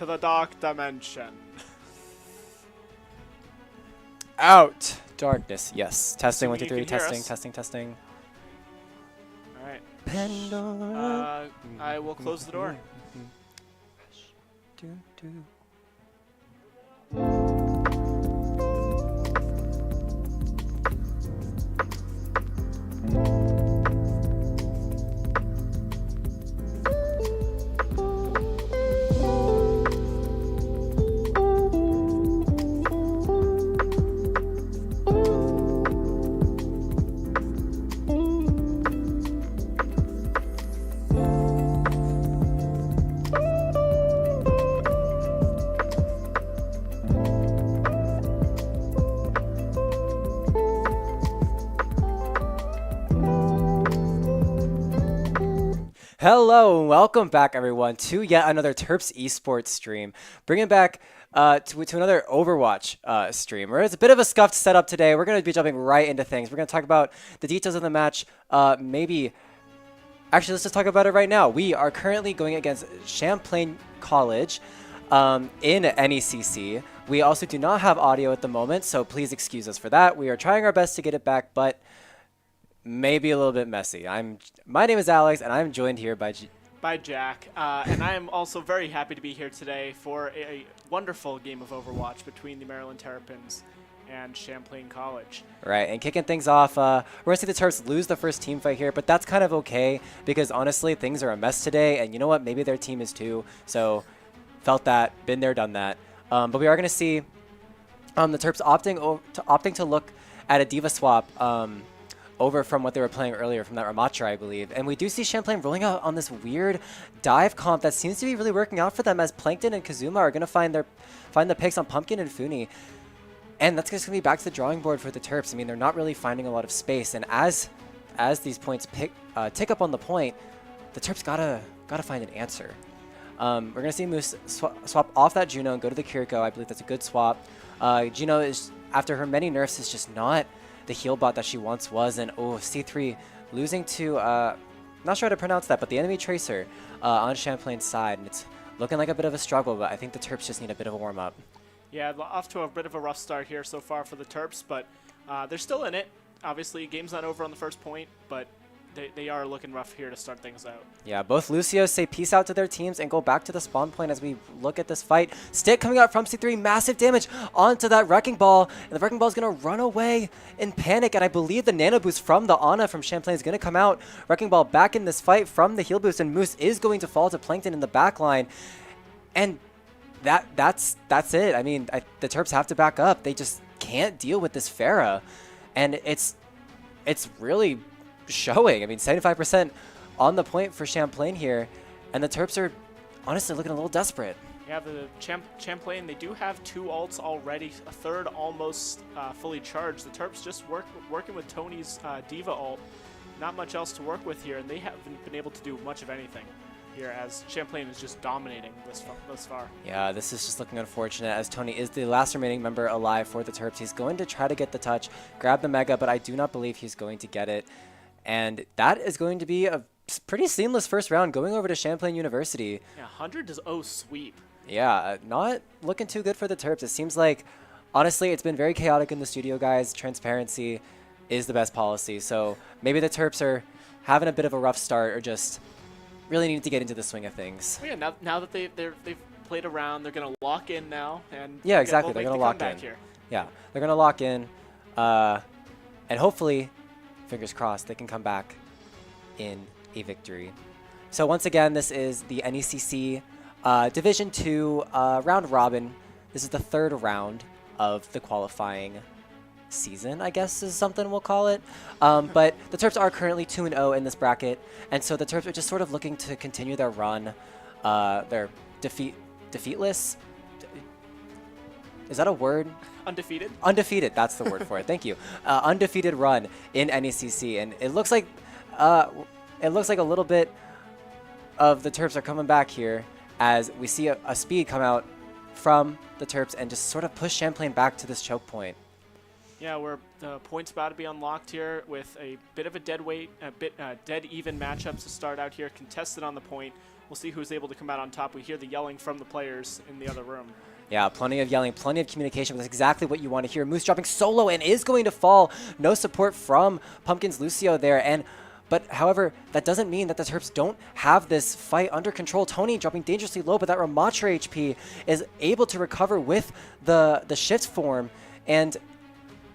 to the dark dimension. Out. Darkness. Yes. Testing. 1, 2, 3. You can hear Testing. us. Testing. All right. Pandora. I will close the door. Hello and welcome back, everyone, to yet another Terps Esports stream. Bringing back to another Overwatch stream. It's a bit of a scuffed setup today. We're going to be jumping right into things. We're going to talk about the details of the match. Actually, let's just talk about it right now. We are currently going against Champlain College in NECC. We also do not have audio at the moment, so please excuse us for that. We are trying our best to get it back, but maybe a little bit messy. My name is Alex, and I'm joined here by Jack, and I am also very happy to be here today for a wonderful game of Overwatch between the Maryland Terrapins and Champlain College. Right, and kicking things off, we're going to see the Terps lose the first team fight here, but that's kind of okay because honestly, things are a mess today, and you know what? Maybe their team is too, so felt that, been there, done that. But we are going to see the Terps opting to look at a Diva swap over from what they were playing earlier from that Ramatra, I believe. And we do see Champlain rolling out on this weird dive comp that seems to be really working out for them as Plankton and Kazuma are going to find the picks on Pumpkin and Funi. And that's just going to be back to the drawing board for the Terps. I mean, they're not really finding a lot of space. And as these points tick up on the point, the Terps gotta find an answer. We're going to see Moose swap off that Juno and go to the Kiriko. I believe that's a good swap. Juno is, after her many nerfs, is just not the heal bot that she once was, and C3 losing to not sure how to pronounce that, but the enemy tracer on Champlain's side, and it's looking like a bit of a struggle, but I think the Terps just need a bit of a warm-up. Yeah, off to a bit of a rough start here so far for the Terps, but they're still in it. Obviously, game's not over on the first point, but they are looking rough here to start things out. Yeah, both Lucios say peace out to their teams and go back to the spawn point as we look at this fight. Stick coming out from C3, massive damage onto that Wrecking Ball, and the Wrecking Ball is going to run away in panic, and I believe the Nano Boost from the Ana from Champlain is going to come out. Wrecking Ball back in this fight from the heal boost, and Moose is going to fall to Plankton in the back line, and that's it. I mean, the Terps have to back up. They just can't deal with this Pharah, and it's really showing. I mean, 75% on the point for Champlain here, and the Terps are honestly looking a little desperate. Yeah, the Champlain, they do have 2 ults already, a third almost fully charged. The Terps just working with Tony's Diva ult. Not much else to work with here, and they haven't been able to do much of anything here as Champlain is just dominating thus far. Yeah, this is just looking unfortunate as Tony is the last remaining member alive for the Terps. He's going to try to get the touch, grab the Mega, but I do not believe he's going to get it. And that is going to be a pretty seamless first round going over to Champlain University. Yeah, 100-0 sweep. Yeah, not looking too good for the Terps. It seems like, honestly, it's been very chaotic in the studio, guys. Transparency is the best policy. So maybe the Terps are having a bit of a rough start or just really need to get into the swing of things. Well, yeah, now that they've played around, they're going to lock in now. And yeah, exactly. They're going to lock in. Here. Yeah, they're going to lock in. And hopefully, fingers crossed, they can come back in a victory. So once again, this is the NECC Division 2 round robin. This is the 3rd round of the qualifying season, I guess is something we'll call it. But the Terps are currently 2-0 in this bracket, and so the Terps are just sort of looking to continue their run. Their defeatless. Is that a word? Undefeated? Undefeated, that's the word for it. Thank you. Undefeated run in NECC, and it looks like a little bit of the Terps are coming back here as we see a speed come out from the Terps and just sort of push Champlain back to this choke point. Yeah, the point's about to be unlocked here with a bit of a dead even matchup to start out here, contested on the point. We'll see who's able to come out on top. We hear the yelling from the players in the other room. Yeah, plenty of yelling, plenty of communication. That's exactly what you want to hear. Moose dropping solo and is going to fall. No support from Pumpkin's Lucio there. But however, that doesn't mean that the Terps don't have this fight under control. Tony dropping dangerously low, but that Ramatra HP is able to recover with the shift form. And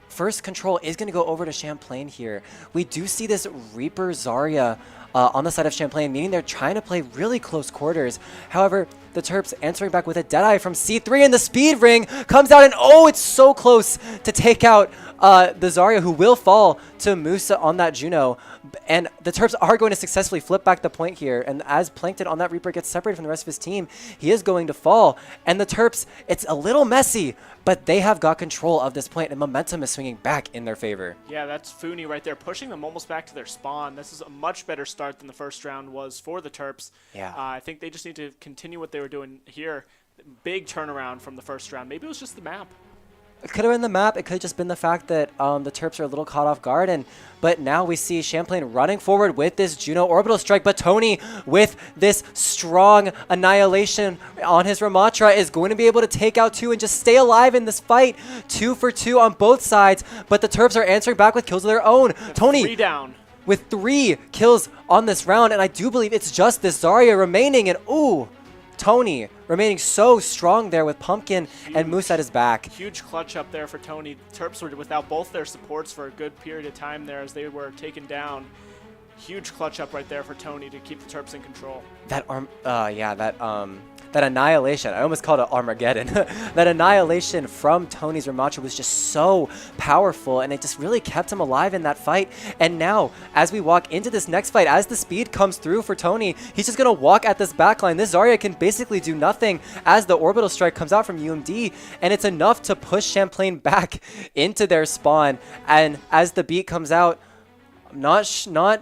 first control is going to go over to Champlain here. We do see this Reaper Zarya on the side of Champlain, meaning they're trying to play really close quarters. However, the Terps answering back with a Deadeye from C3, and the speed ring comes out, and oh, it's so close to take out the Zarya, who will fall to Musa on that Juno. And the Terps are going to successfully flip back the point here. And as Plankton on that Reaper gets separated from the rest of his team, he is going to fall. And the Terps, it's a little messy, but they have got control of this point, and momentum is swinging back in their favor. Yeah, that's Funi right there, pushing them almost back to their spawn. This is a much better start than the first round was for the Terps. Yeah. I think they just need to continue what they were doing here. Big turnaround from the first round. Maybe it was just the map. It could have been the map. It could have just been the fact that the Terps are a little caught off guard. But now we see Champlain running forward with this Juno Orbital Strike. But Tony, with this strong annihilation on his Ramatra, is going to be able to take out 2 and just stay alive in this fight. 2 for 2 on both sides. But the Terps are answering back with kills of their own. Tony 3 down with 3 kills on this round. And I do believe it's just this Zarya remaining. And ooh, Tony remaining so strong there with Pumpkin and Moose at his back. Huge clutch up there for Tony. Terps were without both their supports for a good period of time there as they were taken down. Huge clutch up right there for Tony to keep the Terps in control. That annihilation, I almost called it Armageddon. That annihilation from Tony's Ramatra was just so powerful, and it just really kept him alive in that fight. And now, as we walk into this next fight, as the speed comes through for Tony, he's just going to walk at this backline. This Zarya can basically do nothing as the Orbital Strike comes out from UMD, and it's enough to push Champlain back into their spawn. And as the beat comes out, not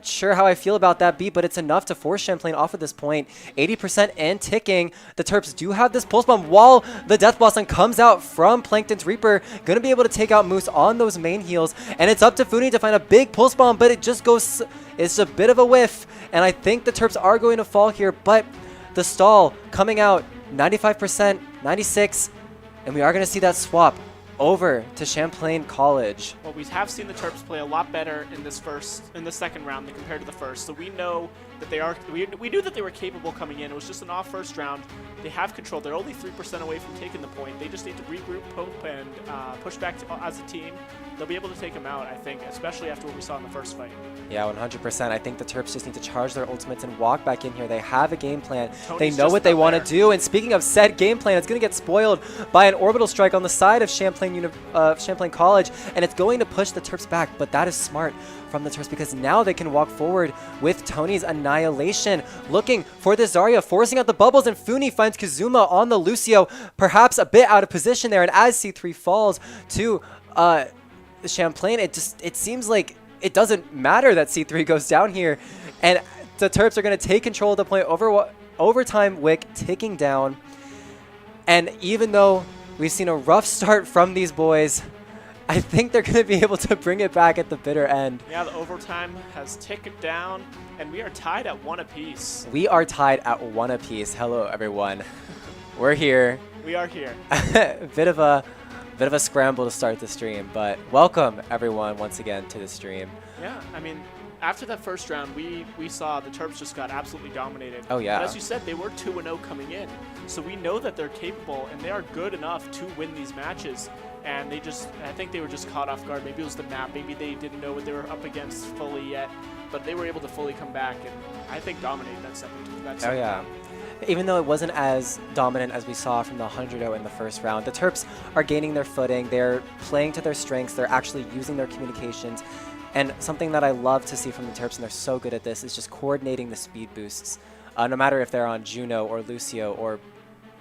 sure how I feel about that beat, but it's enough to force Champlain off at this point. 80% and ticking. The Terps do have this Pulse Bomb while the Death Blossom comes out from Plankton's Reaper. Going to be able to take out Moose on those main heals. And it's up to Funi to find a big Pulse Bomb, but it just goes... It's a bit of a whiff. And I think the Terps are going to fall here, but the stall coming out 95%, 96%. And we are going to see that swap over to Champlain College. Well, we have seen the Terps play a lot better in the second round than compared to the first. So we know that they are. We knew that they were capable coming in. It was just an off first round. They have control. They're only 3% away from taking the point. They just need to regroup, poke, and push back as a team. They'll be able to take them out, I think, especially after what we saw in the first fight. Yeah, 100%. I think the Terps just need to charge their ultimates and walk back in here. They have a game plan. Tony's they know what they want to do. And speaking of said game plan, it's going to get spoiled by an Orbital Strike on the side of Champlain College, and it's going to push the Terps back. But that is smart from the Terps because now they can walk forward with Tony's Annihilation, looking for the Zarya, forcing out the bubbles, and Funi finds Kazuma on the Lucio, perhaps a bit out of position there. And as C3 falls to Champlain, it seems like it doesn't matter that C3 goes down here, and the Terps are going to take control of the point. Overtime wick ticking down, and even though we've seen a rough start from these boys, I think they're going to be able to bring it back at the bitter end. Yeah, the overtime has ticked down, and we are tied at 1 apiece. We are tied at 1 apiece. Hello, everyone. We're here. We are here. Bit of a scramble to start the stream, but welcome everyone once again to the stream. Yeah, I mean, after that first round, we saw the Terps just got absolutely dominated. Oh yeah. But as you said, they were 2-0 coming in, so we know that they're capable and they are good enough to win these matches. And I think they were just caught off guard. Maybe it was the map. Maybe they didn't know what they were up against fully yet, but they were able to fully come back and I think dominate that second round. Even though it wasn't as dominant as we saw from the 100-0 in the first round, the Terps are gaining their footing. They're playing to their strengths. They're actually using their communications. And something that I love to see from the Terps, and they're so good at this, is just coordinating the speed boosts. No matter if they're on Juno or Lucio or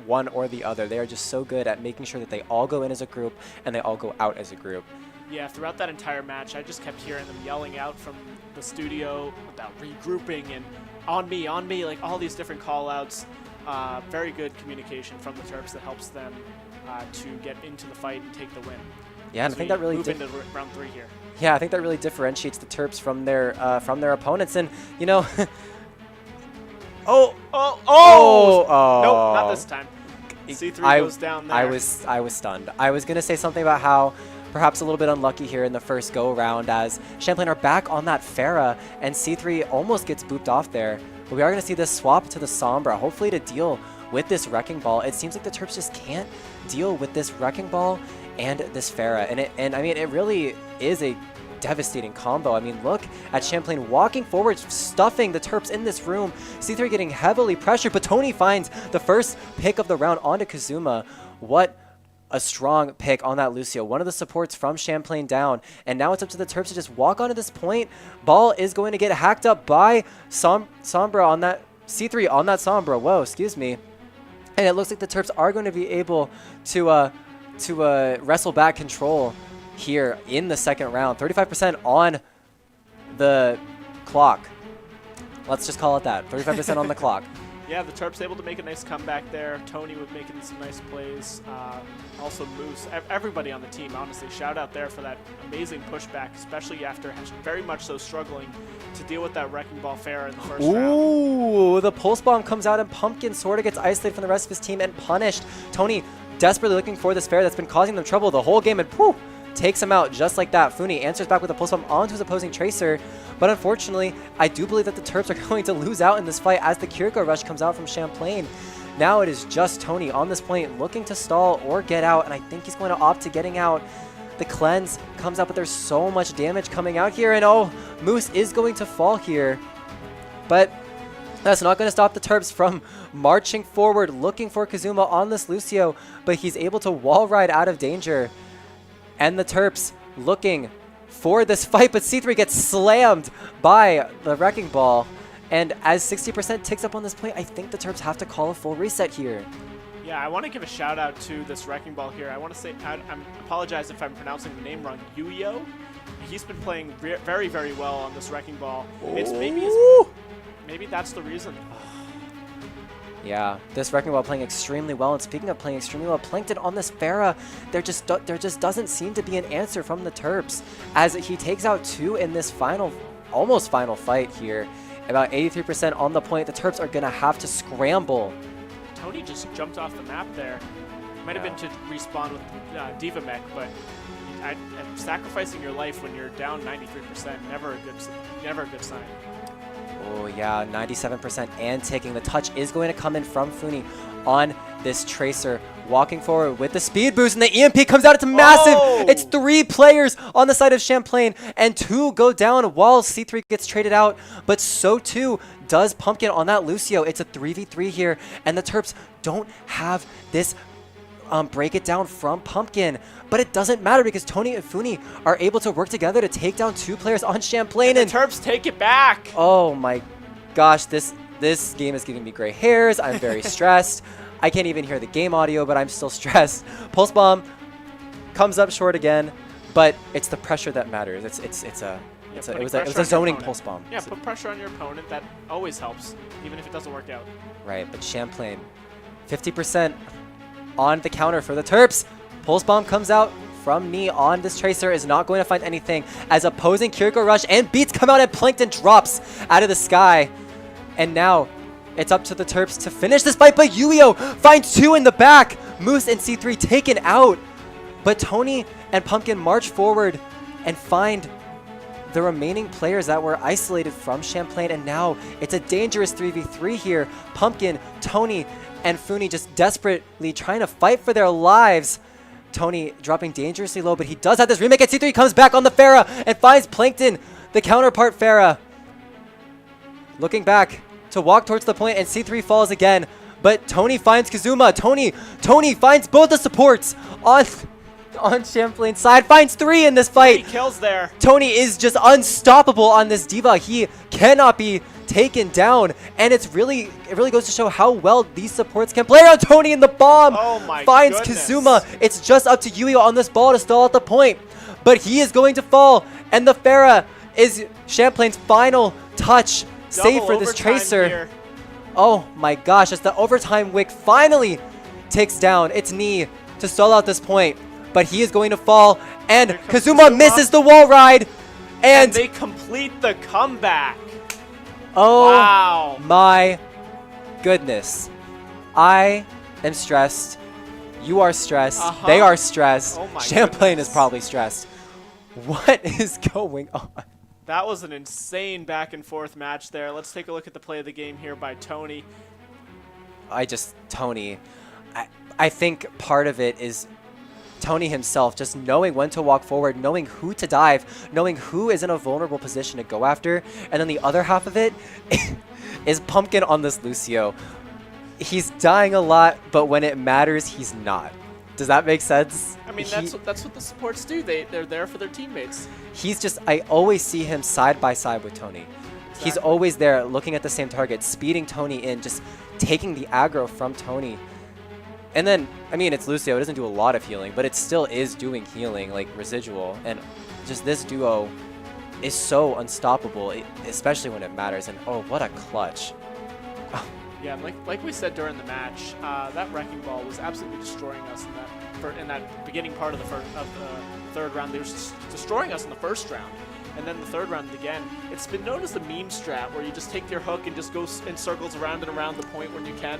one or the other, they are just so good at making sure that they all go in as a group and they all go out as a group. Yeah, throughout that entire match, I just kept hearing them yelling out from the studio about regrouping and on me, like all these different call-outs. Very good communication from the Terps that helps them to get into the fight and take the win. Yeah, and I think that really move into round 3 here. Yeah, I think that really differentiates the Terps from their opponents. And you know, oh! Nope, not this time. C3 goes down there. I was stunned. I was gonna say something about how perhaps a little bit unlucky here in the first go around as Champlain are back on that Pharah and C3 almost gets booped off there. But we are gonna see this swap to the Sombra, hopefully to deal with this Wrecking Ball. It seems like the Terps just can't deal with this Wrecking Ball and this Pharah. And I mean, it really is a devastating combo. I mean, look at Champlain walking forward, stuffing the Terps in this room. C3 getting heavily pressured, but Tony finds the first pick of the round onto Kazuma. What a strong pick on that Lucio. One of the supports from Champlain down. And now it's up to the Terps to just walk onto this point. Ball is going to get hacked up by Sombra on that C3 on that Sombra. Whoa, excuse me. And it looks like the Terps are going to be able to wrestle back control here in the second round. 35% on the clock. Let's just call it that. 35% on the clock. Yeah, the Terps able to make a nice comeback there. Tony was making some nice plays. Also Moose. Everybody on the team, honestly, shout out there for that amazing pushback, especially after very much so struggling to deal with that Wrecking Ball Pharah in the first round. Ooh, the Pulse Bomb comes out and Pumpkin sort of gets isolated from the rest of his team and punished. Tony desperately looking for this Pharah that's been causing them trouble the whole game, and poof, takes him out just like that. Funi answers back with a Pulse Bomb onto his opposing Tracer, but unfortunately, I do believe that the Terps are going to lose out in this fight as the Kiriko Rush comes out from Champlain. Now it is just Tony on this point looking to stall or get out, and I think he's going to opt to getting out. The cleanse comes out, but there's so much damage coming out here, and oh, Moose is going to fall here. But that's not going to stop the Terps from marching forward, looking for Kazuma on this Lucio, but he's able to wall ride out of danger. And the Terps looking for this fight, but C3 gets slammed by the Wrecking Ball. And as 60% ticks up on this point, I think the Terps have to call a full reset here. Yeah, I want to give a shout out to this Wrecking Ball here. I want to say, I apologize if I'm pronouncing the name wrong, Yuyo. He's been playing very, very well on this Wrecking Ball. Maybe that's the reason. Yeah, this Wrecking Ball playing extremely well, and speaking of playing extremely well, Plankton on this Pharah, there just doesn't seem to be an answer from the Terps, as he takes out 2 in this almost final fight here. About 83% on the point. The Terps are going to have to scramble. Tony just jumped off the map there. Might have been to respawn with Diva Mech, but sacrificing your life when you're down 93%, never a good sign. Oh yeah, 97% and taking. The touch is going to come in from Funi on this Tracer. Walking forward with the speed boost, and the EMP comes out. It's massive. Oh! It's 3 players on the side of Champlain, and 2 go down while C3 gets traded out. But so too does Pumpkin on that Lucio. It's a 3v3 here, and the Terps don't have this break it down from Pumpkin. But it doesn't matter because Tony and Funi are able to work together to take down 2 players on Champlain. And the Terps take it back. Oh my gosh, this game is giving me gray hairs. I'm very stressed. I can't even hear the game audio, but I'm still stressed. Pulse Bomb comes up short again, but it's the pressure that matters. It was a zoning Pulse Bomb. Yeah, put pressure on your opponent. That always helps, even if it doesn't work out. Right, but Champlain, 50% on the counter for the Terps. Pulse Bomb comes out from knee on this Tracer, is not going to find anything as opposing Kiriko Rush and Beats come out, and Plankton drops out of the sky. And now it's up to the Terps to finish this fight, but Yuio finds 2 in the back. Moose and C3 taken out. But Tony and Pumpkin march forward and find the remaining players that were isolated from Champlain, and now it's a dangerous 3v3 here. Pumpkin, Tony, and Funi just desperately trying to fight for their lives. Tony dropping dangerously low, but he does have this remake, and C3 comes back on the Pharah and finds Plankton, the counterpart Pharah. Looking back to walk towards the point, and C3 falls again, but Tony finds Kazuma. Tony finds both the supports on Champlain's side, finds 3 in this fight. 3 kills there. Tony is just unstoppable on this Diva. He cannot be taken down, and it really goes to show how well these supports can play around Tony, and the bomb finds Kazuma. It's just up to Yuio on this ball to stall at the point, but he is going to fall, and the Pharah is Champlain's final touch. Save for this Tracer. Here. Oh my gosh, as the overtime wick finally takes down its knee to stall out this point. but he is going to fall, and Here comes Kazuma misses the wall ride, and they complete the comeback. Oh wow. my goodness. I am stressed. You are stressed. They are stressed. Oh my Champlain goodness. is probably stressed. What is going on? That was an insane back and forth match there. Let's take a look at the play of the game here by Tony. Tony, I think part of it is Tony himself just knowing when to walk forward, knowing who to dive, knowing who is in a vulnerable position to go after. And then the other half of it is Pumpkin on this Lucio. He's dying a lot, but when it matters, he's not. Does that make sense? I mean, that's what the supports do. They're there for their teammates. He's just, I always see him side by side with Tony. Exactly. He's always there looking at the same target, speeding Tony in, just taking the aggro from Tony. And then, I mean, it's Lucio. It doesn't do a lot of healing, but it still is doing healing, like residual. And just this duo is so unstoppable, especially when it matters. And oh, what a clutch. Yeah, and like we said during the match, that wrecking ball was absolutely destroying us in that beginning part of the third round. They were destroying us in the first round, and then the third round again. It's been known as the meme strat, where you just take your hook and just go in circles around and around the point when you can,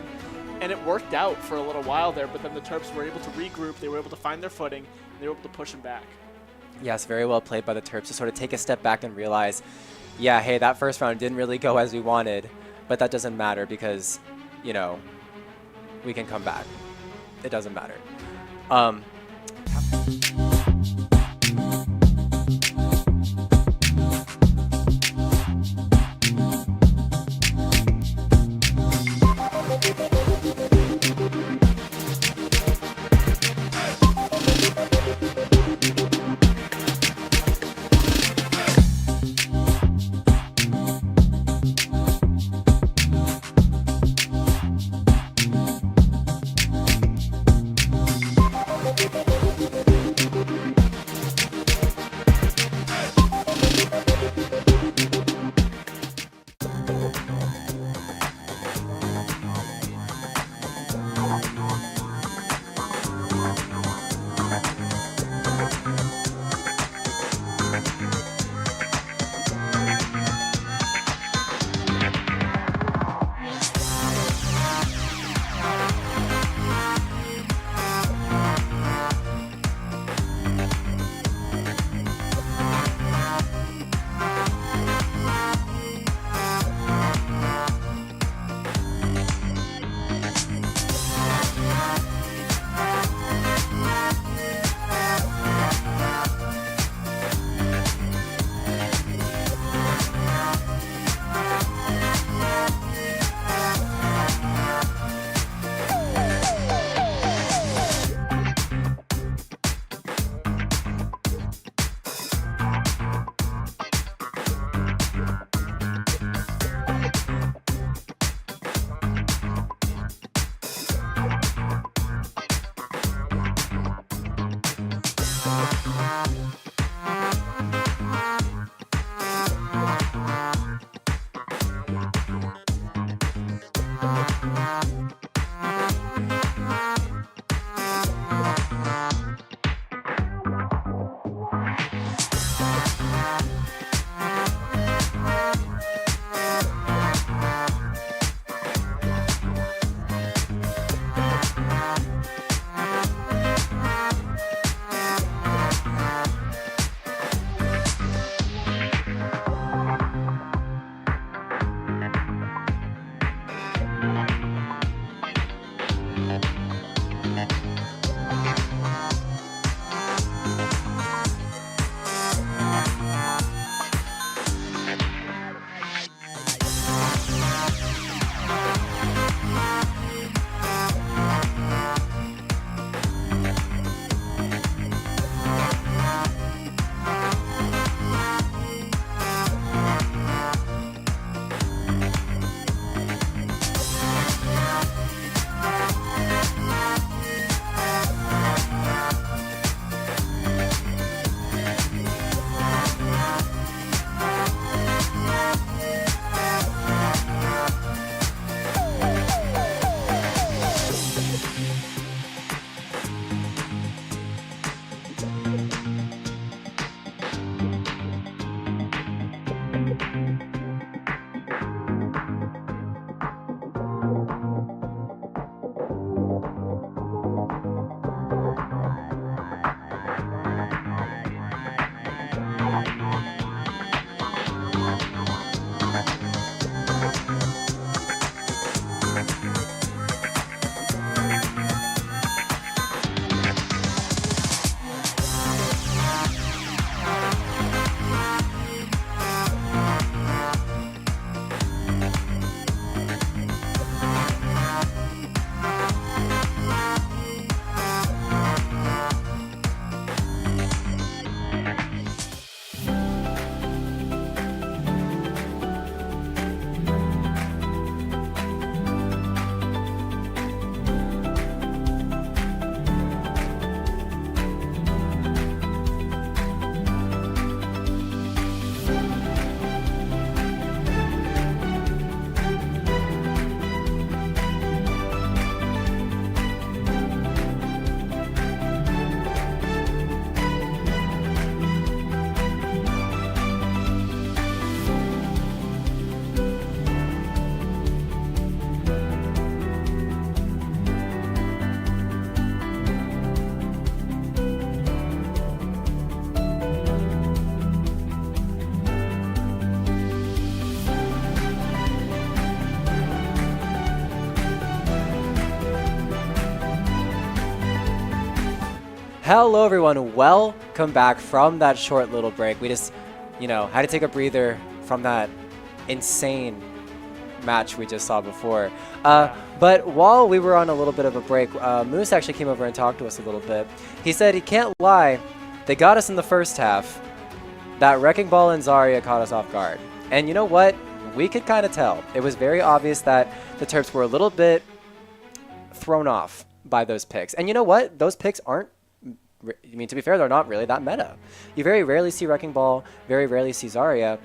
and it worked out for a little while there. But then the Terps were able to regroup. They were able to find their footing, and they were able to push them back. Yes, very well played by the Terps to sort of take a step back and realize, yeah, hey, that first round didn't really go as we wanted. But that doesn't matter because, you know, we can come back. It doesn't matter. Hello everyone, welcome back from that short little break. We just, had to take a breather from that insane match we just saw before. But while we were on a little bit of a break, Moose actually came over and talked to us a little bit. He said he can't lie, they got us in the first half. That Wrecking Ball and Zarya caught us off guard. And you know what? We could kind of tell. It was very obvious that the Terps were a little bit thrown off by those picks. And you know what? Those picks aren't, to be fair, they're not really that meta. You very rarely see Wrecking Ball, very rarely see Zarya,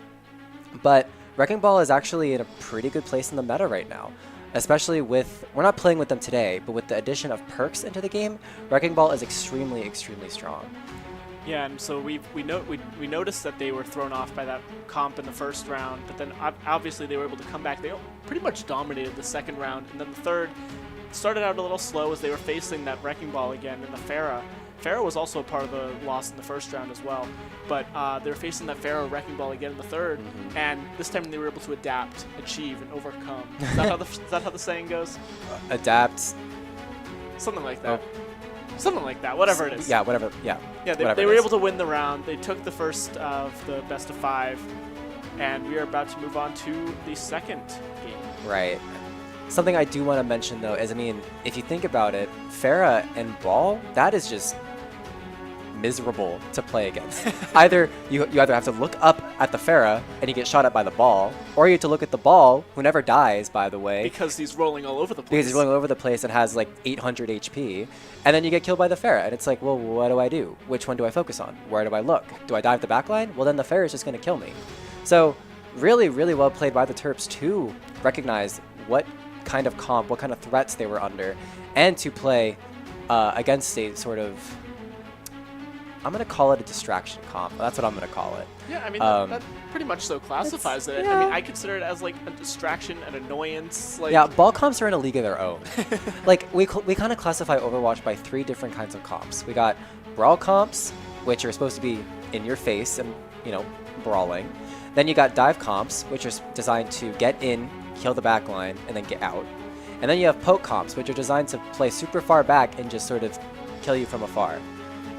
but Wrecking Ball is actually in a pretty good place in the meta right now. Especially with, we're not playing with them today, but with the addition of perks into the game, Wrecking Ball is extremely, extremely strong. Yeah, and so we noticed that they were thrown off by that comp in the first round, but then obviously they were able to come back. They pretty much dominated the second round, and then the third started out a little slow as they were facing that Wrecking Ball again in the Pharah. Pharah was also a part of the loss in the first round as well, but they were facing that Pharah Wrecking Ball again in the third, and this time they were able to adapt, achieve, and overcome. Is that how the saying goes? Adapt. Something like that. Something like that, whatever it is. Yeah, whatever, yeah. Yeah, they were able to win the round. They took the first of the best of 5, and we are about to move on to the second game. Right. Something I do want to mention, though, is, if you think about it, Pharah and Ball, that is just miserable to play against. you either have to look up at the Pharah and you get shot at by the Ball, or you have to look at the Ball, who never dies, by the way. Because he's rolling all over the place. Because he's rolling all over the place and has like 800 HP, and then you get killed by the Pharah, and it's like, well, what do I do? Which one do I focus on? Where do I look? Do I dive the backline? Well, then the Pharah is just going to kill me. So really, really well played by the Terps to recognize what kind of comp, what kind of threats they were under, and to play against a sort of, I'm going to call it a distraction comp. That's what I'm going to call it. Yeah, that pretty much so classifies it. Yeah. I consider it as like a distraction, an annoyance. Like, yeah, ball comps are in a league of their own. Like, we kind of classify Overwatch by 3 different kinds of comps. We got brawl comps, which are supposed to be in your face and, brawling. Then you got dive comps, which are designed to get in, kill the backline, and then get out. And then you have poke comps, which are designed to play super far back and just sort of kill you from afar.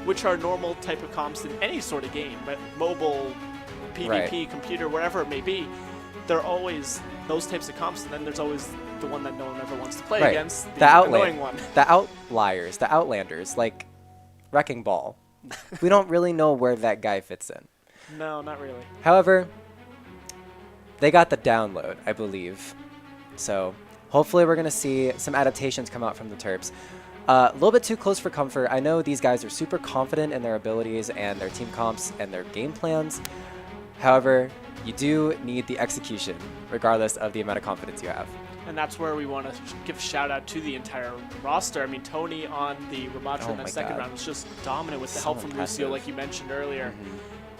Which are normal type of comps in any sort of game, but mobile, PvP, right. Computer, wherever it may be, they're always those types of comps, and then there's always the one that no one ever wants to play right. against, the annoying one. The outliers, the outlanders, like Wrecking Ball. We don't really know where that guy fits in. No, not really. However, they got the download, I believe. So hopefully we're going to see some adaptations come out from the Terps. A little bit too close for comfort. I know these guys are super confident in their abilities and their team comps and their game plans. However, you do need the execution, regardless of the amount of confidence you have. And that's where we want to give a shout out to the entire roster. I mean, Tony on the Ramatra in that second round was just dominant with the help from Lucio, like you mentioned earlier.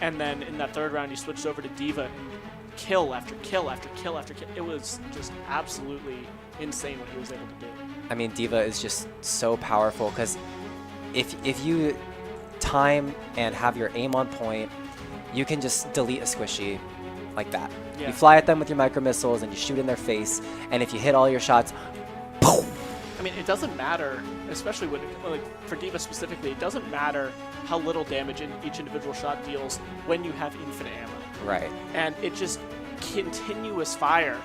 And then in that third round, he switched over to Diva and kill after kill after kill after kill. It was just absolutely insane what he was able to do. I mean, Diva is just so powerful because if you time and have your aim on point, you can just delete a squishy like that. Yeah. You fly at them with your micro missiles and you shoot in their face, and if you hit all your shots, boom! I mean, it doesn't matter, especially when, like, for Diva specifically, it doesn't matter how little damage each individual shot deals when you have infinite ammo. Right. And it just continuous fire.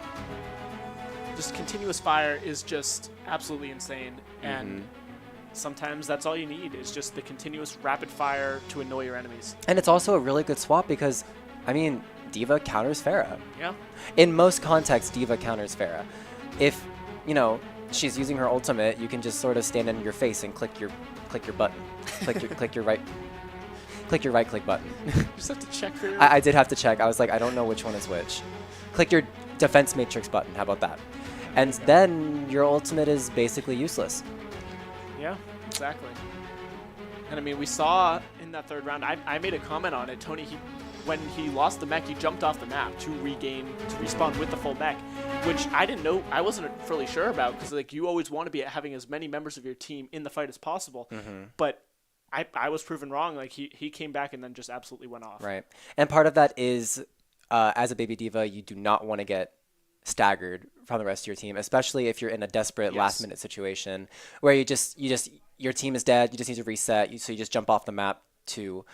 Just continuous fire is just absolutely insane. And sometimes that's all you need is just the continuous rapid fire to annoy your enemies. And it's also a really good swap because, I mean, Diva counters Pharah. Yeah. In most contexts, Diva counters Pharah. If, you know, she's using her ultimate, you can just sort of stand in your face and click your button. click your right click button. You just have to check for I did have to check. I was like, I don't know which one is which. Click your defense matrix button. How about that? And then your ultimate is basically useless. Yeah, exactly. And I mean, we saw in that third round, I made a comment on it. Tony, when he lost the mech, he jumped off the map to respawn with the full mech, which I didn't know, I wasn't really sure about, because like you always want to be having as many members of your team in the fight as possible. But I was proven wrong. Like he came back and then just absolutely went off. Right. And part of that is, as a baby diva, you do not want to get staggered from the rest of your team, especially if you're in a desperate last minute situation where your team is dead, you just need to reset, so you just jump off the map to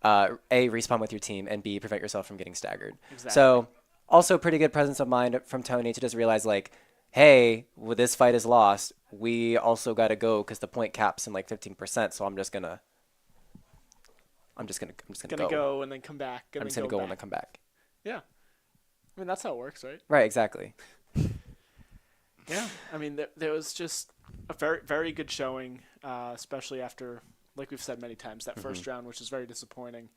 A, respawn with your team, and B, prevent yourself from getting staggered. Exactly. So also pretty good presence of mind from Tony to just realize, like, hey, well, this fight is lost, we also got to go because the point cap's in like 15%, so I'm just gonna go and then come back. I'm just gonna go and then come back. Yeah. I mean, that's how it works, right? Right, exactly. Yeah, I mean, there was just a very, very good showing, especially after, like we've said many times, that first round, which is very disappointing.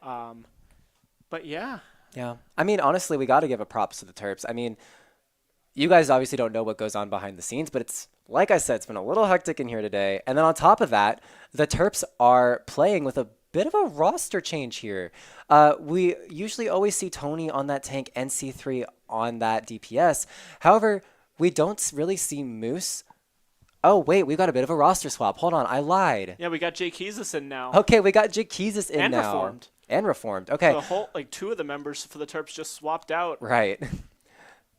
But yeah. Yeah. I mean, honestly, we got to give a props to the Terps. I mean, you guys obviously don't know what goes on behind the scenes, but it's, like I said, it's been a little hectic in here today. And then on top of that, the Terps are playing with a bit of a roster change here. We usually always see Tony on that tank and C3 on that DPS. However, we don't really see Moose. Oh, wait, we got a bit of a roster swap. Hold on, I lied. Yeah, we got Jake Keezus in now. Okay, we got Jake Keezus in and now. Reformed. And Reformed. Okay. The whole, like, two of the members for the Terps just swapped out. Right.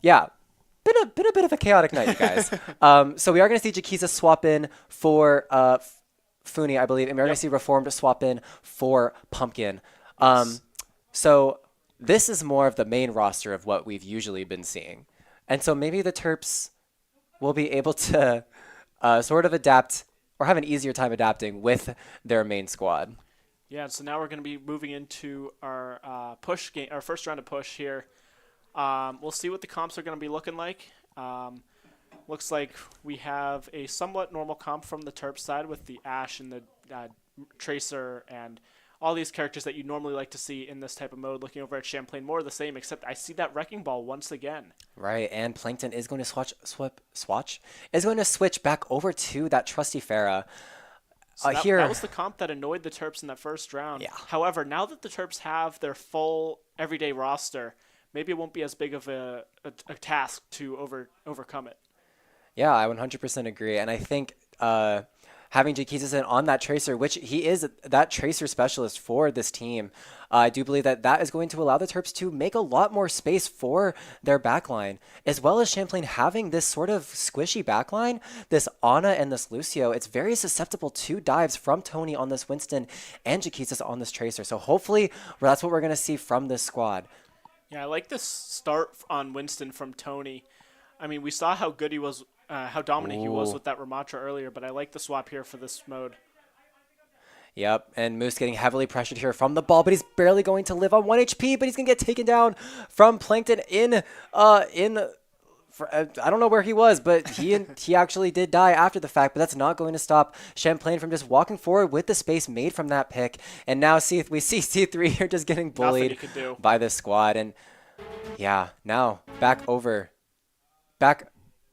Yeah. Been a bit of a chaotic night, you guys. So we are going to see Jake Keezus swap in for Funi, I believe, and we're going to see Reformed swap in for Pumpkin. So this is more of the main roster of what we've usually been seeing. And so maybe the Terps will be able to sort of adapt or have an easier time adapting with their main squad. Yeah, so now we're going to be moving into our push game, our first round of push here. We'll see what the comps are going to be looking like. Looks like we have a somewhat normal comp from the Terps side with the Ashe and the Tracer and all these characters that you normally like to see in this type of mode. Looking over at Champlain, more of the same, except I see that Wrecking Ball once again. Right, and Plankton is going to switch back over to that trusty Pharah. So that was the comp that annoyed the Terps in that first round. Yeah. However, now that the Terps have their full everyday roster, maybe it won't be as big of a task to overcome it. Yeah, I 100% agree. And I think having Jake Keezus on that Tracer, which he is that Tracer specialist for this team, I do believe that is going to allow the Terps to make a lot more space for their backline, as well as Champlain having this sort of squishy backline, this Ana and this Lucio. It's very susceptible to dives from Tony on this Winston and Jake Keezus on this Tracer. So hopefully that's what we're going to see from this squad. Yeah, I like this start on Winston from Tony. I mean, we saw how good he was, how dominant he was with that Ramatra earlier, but I like the swap here for this mode. Yep, and Moose getting heavily pressured here from the ball, but he's barely going to live on 1 HP, but he's going to get taken down from Plankton I don't know where he was, but he actually did die after the fact, but that's not going to stop Champlain from just walking forward with the space made from that pick. And now we see C3 here just getting bullied by this squad. And yeah, now back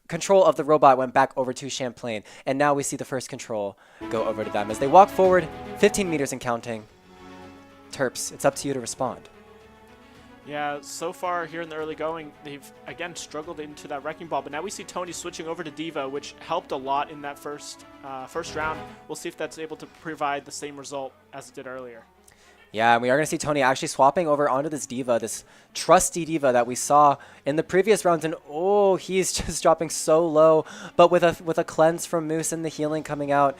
control of the robot went back over to Champlain. And now we see the first control go over to them as they walk forward 15 meters and counting. Terps, it's up to you to respond. Yeah, so far here in the early going, they've again struggled into that wrecking ball, but now we see Tony switching over to Diva, which helped a lot in that first round. We'll see if that's able to provide the same result as it did earlier. Yeah, and we are going to see Tony actually swapping over onto this Diva, this trusty Diva that we saw in the previous rounds, and oh, he's just dropping so low, but with a cleanse from Moose and the healing coming out,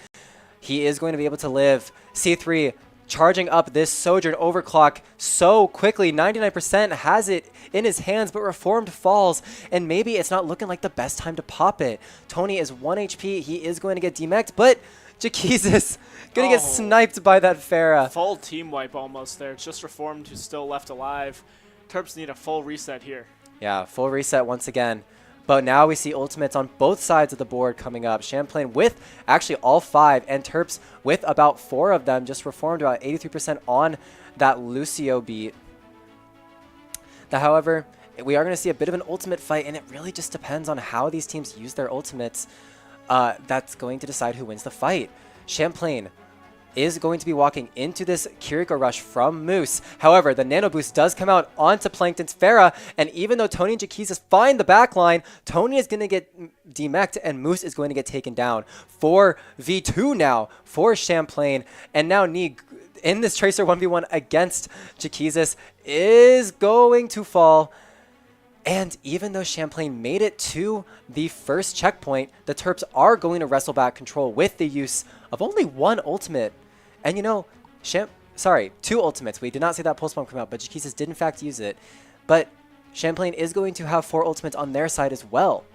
he is going to be able to live. C3 charging up this Sojourn overclock so quickly. 99% has it in his hands, but Reformed falls, and maybe it's not looking like the best time to pop it. Tony is 1 HP. He is going to get demeched, but Jaquizis going to get sniped by that Pharah. Full team wipe almost there. It's just Reformed who's still left alive. Terps need a full reset here. Yeah, full reset once again. But now we see ultimates on both sides of the board coming up. Champlain with actually all 5, and Terps with about 4 of them. Just Reformed about 83% on that Lucio beat. However, we are going to see a bit of an ultimate fight, and it really just depends on how these teams use their ultimates. That's going to decide who wins the fight. Champlain is going to be walking into this Kiriko Rush from Moose. However, the Nano Boost does come out onto Plankton's Pharah, and even though Tony and Jaquizis find the backline, Tony is going to get demeched, and Moose is going to get taken down. 4v2 now for Champlain, and now Nee in this Tracer 1v1 against Jaquizis is going to fall. And even though Champlain made it to the first checkpoint, the Terps are going to wrestle back control with the use of only 1 ultimate. And you know, 2 ultimates. We did not see that pulse bomb come out, but Jaquizis did in fact use it. But Champlain is going to have 4 ultimates on their side as well.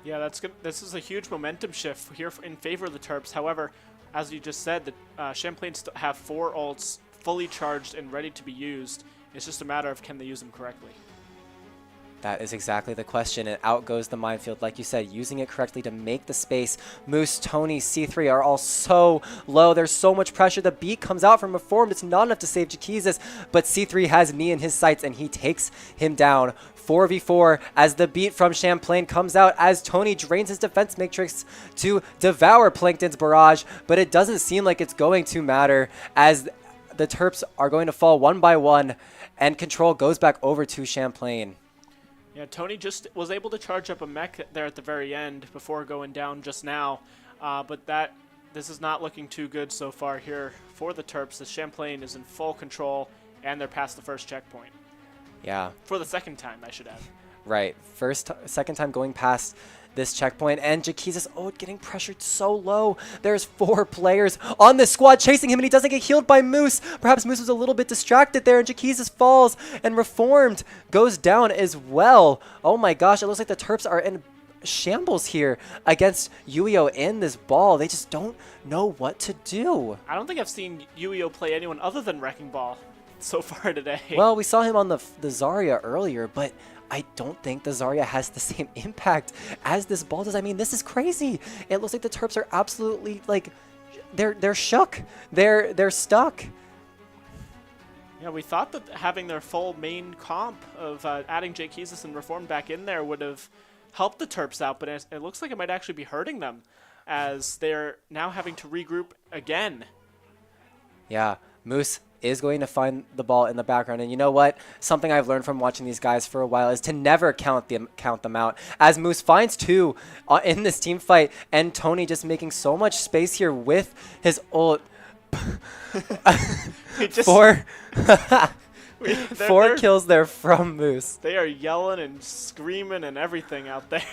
Yeah, that's good. This is a huge momentum shift here in favor of the Terps. However, as you just said, the Champlain have 4 ults fully charged and ready to be used. It's just a matter of can they use them correctly. That is exactly the question, and out goes the minefield, like you said, using it correctly to make the space. Moose, Tony, C3 are all so low. There's so much pressure. The beat comes out from Reformed. It's not enough to save Jaquizis, but C3 has Nee in his sights, and he takes him down. 4v4 as the beat from Champlain comes out as Tony drains his defense matrix to devour Plankton's barrage, but it doesn't seem like it's going to matter as the Terps are going to fall 1 by 1, and control goes back over to Champlain. Yeah, Tony just was able to charge up a mech there at the very end before going down just now, but this is not looking too good so far here for the Terps as Champlain is in full control and they're past the first checkpoint. Yeah. For the second time, I should add. Right. Second time going past this checkpoint, and Jaquizis, getting pressured so low. There's 4 players on this squad chasing him, and he doesn't get healed by Moose. Perhaps Moose was a little bit distracted there, and Jaquizis falls, and Reformed goes down as well. Oh my gosh, it looks like the Terps are in shambles here against Yuio in this ball. They just don't know what to do. I don't think I've seen Yuio play anyone other than Wrecking Ball so far today. Well, we saw him on the Zarya earlier, but I don't think the Zarya has the same impact as this ball does. I mean, this is crazy. It looks like the Terps are absolutely, like, they're shook. They're stuck. Yeah, we thought that having their full main comp of adding Jaquizis and Reformed back in there would have helped the Terps out, but it looks like it might actually be hurting them as they're now having to regroup again. Yeah, Moose is going to find the ball in the background. And you know what? Something I've learned from watching these guys for a while is to never count them out. As Moose finds 2 in this team fight, and Tony just making so much space here with his ult. 4 kills there from Moose. They are yelling and screaming and everything out there.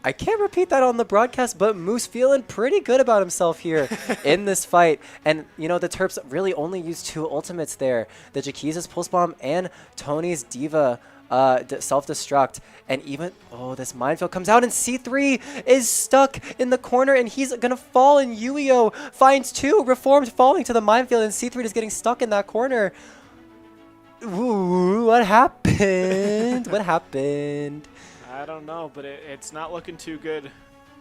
I can't repeat that on the broadcast, but Moose feeling pretty good about himself here in this fight. And, you know, the Terps really only used 2 ultimates there. The Jaquizis Pulse Bomb and Tony's Diva self-destruct. And even, this minefield comes out, and C3 is stuck in the corner, and he's going to fall, and Yuio finds 2. Reformed falling to the minefield, and C3 is getting stuck in that corner. Ooh, what happened? What happened? I don't know, but it's not looking too good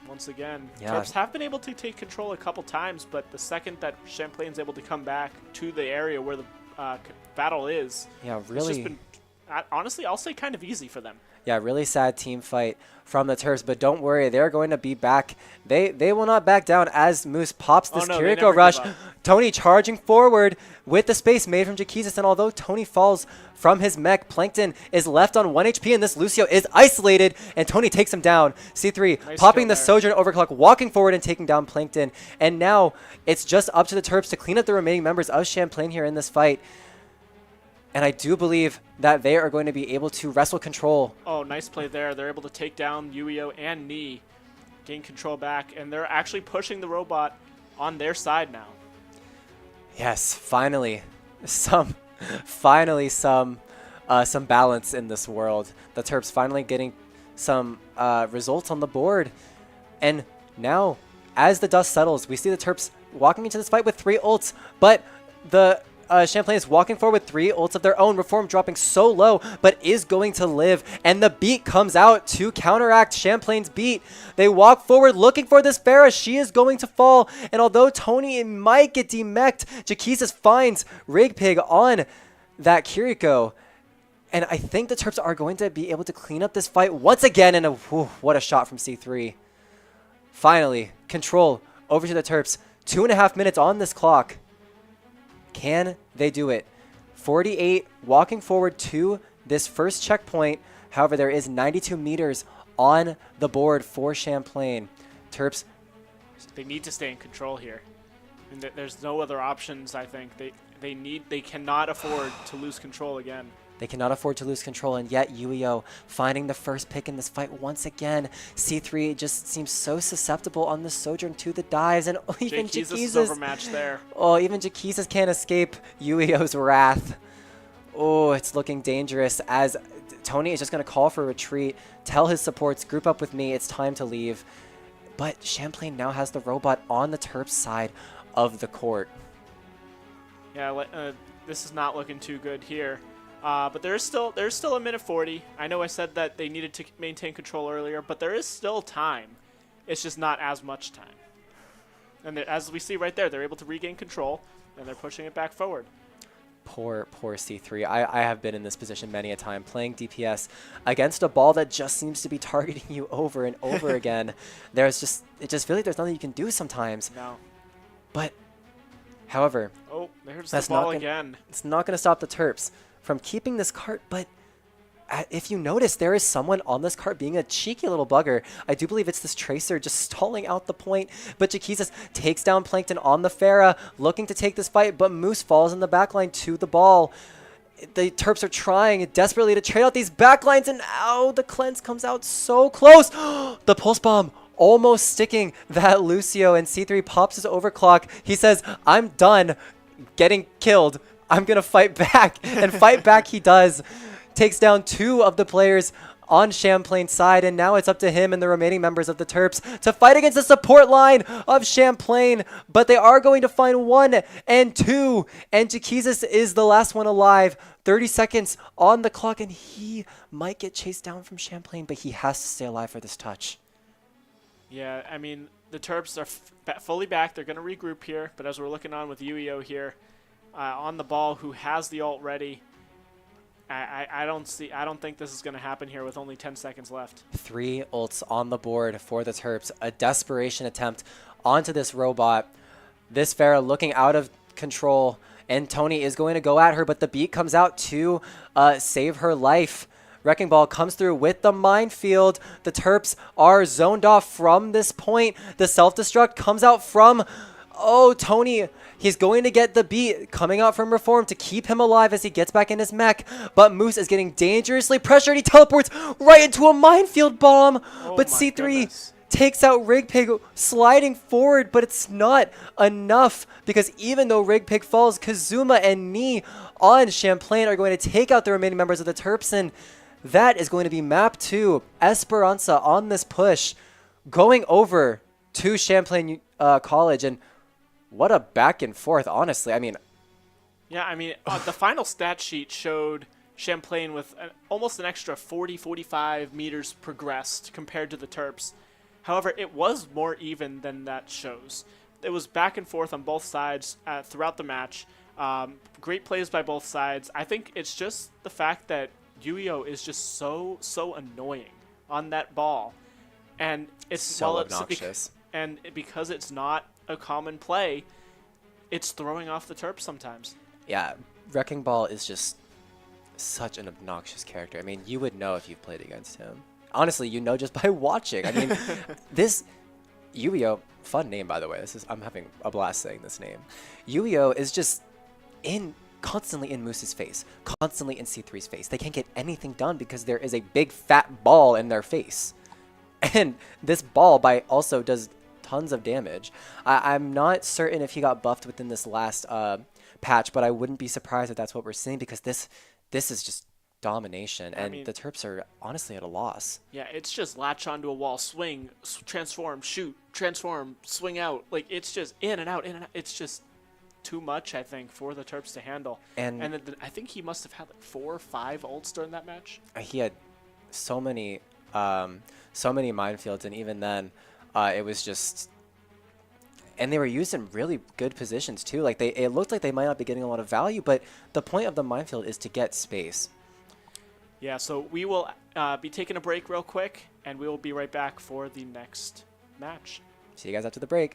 once again. Yeah. Terps have been able to take control a couple times, but the second that Champlain's able to come back to the area where the battle is, yeah, really, it's just been honestly, I'll say kind of easy for them. Yeah, really sad team fight from the Terps, but don't worry, they're going to be back. They will not back down as Moose pops this Kiriko rush. Tony charging forward with the space made from Jaquizis, and although Tony falls from his mech, Plankton is left on 1 HP, and this Lucio is isolated, and Tony takes him down. C3 nice popping the Sojourn Overclock, walking forward and taking down Plankton, and now it's just up to the Terps to clean up the remaining members of Champlain here in this fight. And I do believe that they are going to be able to wrestle control. Oh, nice play there. They're able to take down Yuio and Ni, gain control back, and they're actually pushing the robot on their side now. Yes, finally some balance in this world. The Terps finally getting some results on the board. And now, as the dust settles, we see the Terps walking into this fight with 3 ults, but the Champlain is walking forward with 3 ults of their own. Reform dropping so low, but is going to live. And the beat comes out to counteract Champlain's beat. They walk forward looking for this Pharah. She is going to fall. And although Tony might get demech'd, Jaquizis finds Rigpig on that Kiriko. And I think the Terps are going to be able to clean up this fight once again. And what a shot from C3. Finally, control over to the Terps. 2.5 minutes on this clock. Can they do it? 48 walking forward to this first checkpoint. However, there is 92 meters on the board for Champlain. Terps. They need to stay in control here. And there's no other options, I think. They cannot afford to lose control again. They cannot afford to lose control, and yet Yuio finding the first pick in this fight once again. C3 just seems so susceptible on the Sojourn to the dives, and even Jaquizis is overmatched there. Oh, even Jaquizis can't escape Yuio's wrath. Oh, it's looking dangerous as Tony is just going to call for a retreat, tell his supports, group up with me, it's time to leave. But Champlain now has the robot on the Terps side of the court. Yeah, this is not looking too good here. But there's still a minute 40. I know I said that they needed to maintain control earlier, but there is still time. It's just not as much time. And as we see right there, they're able to regain control, and they're pushing it back forward. Poor C3. I have been in this position many a time, playing DPS against a ball that just seems to be targeting you over and over again. It just feels like there's nothing you can do sometimes. No. But, however, there's the ball again. It's not going to stop the Terps from keeping this cart, but if you notice, there is someone on this cart being a cheeky little bugger. I do believe it's this Tracer just stalling out the point, but Jaquizis takes down Plankton on the Pharah, looking to take this fight, but Moose falls in the backline to the ball. The Terps are trying desperately to trade out these backlines, and ow, the cleanse comes out so close. The pulse bomb almost sticking that Lucio, and C3 pops his overclock. He says, I'm done getting killed. I'm going to fight back, and fight back he does. Takes down 2 of the players on Champlain's side, and now it's up to him and the remaining members of the Terps to fight against the support line of Champlain, but they are going to find 1 and 2, and Jaquizis is the last one alive. 30 seconds on the clock, and he might get chased down from Champlain, but he has to stay alive for this touch. Yeah, I mean, the Terps are fully back. They're going to regroup here, but as we're looking on with Yuio here, on the ball, who has the ult ready. I don't think this is going to happen here with only 10 seconds left. 3 ults on the board for the Terps. A desperation attempt onto this robot. This Pharah looking out of control, and Tony is going to go at her, but the beat comes out to save her life. Wrecking Ball comes through with the minefield. The Terps are zoned off from this point. The self-destruct comes out from... Oh, Tony, he's going to get the beat coming out from Reform to keep him alive as he gets back in his mech. But Moose is getting dangerously pressured. He teleports right into a minefield bomb. But C3 takes out Rigpig, sliding forward, but it's not enough because even though Rigpig falls, Kazuma and Ni on Champlain are going to take out the remaining members of the Terps, and that is going to be map 2. Esperanza on this push, going over to Champlain College, and what a back and forth, honestly. I mean, the final stat sheet showed Champlain with almost an extra 45 meters progressed compared to the Terps. However, it was more even than that shows. It was back and forth on both sides throughout the match. Great plays by both sides. I think it's just the fact that Yuio is just so annoying on that ball, and it's So obnoxious. Because it's not a common play, it's throwing off the Terps sometimes. Yeah, Wrecking Ball is just such an obnoxious character. I mean, you would know if you've played against him. Honestly, you know just by watching. I mean, this Yuio, fun name by the way. I'm having a blast saying this name. Yuio is just constantly in Moose's face, constantly in C3's face. They can't get anything done because there is a big fat ball in their face. And this ball also does tons of damage. I'm not certain if he got buffed within this last patch, but I wouldn't be surprised if that's what we're seeing because this is just domination, and the Terps are honestly at a loss. Yeah, it's just latch onto a wall, swing, transform, shoot, transform, swing out. Like, it's just in and out, in and out. It's just too much, I think, for the Terps to handle. And I think he must have had like 4 or 5 ults during that match. He had so many minefields, and even then, it was just. And they were used in really good positions too. Like it looked like they might not be getting a lot of value, but the point of the minefield is to get space. Yeah, so we will be taking a break real quick, and we will be right back for the next match. See you guys after the break.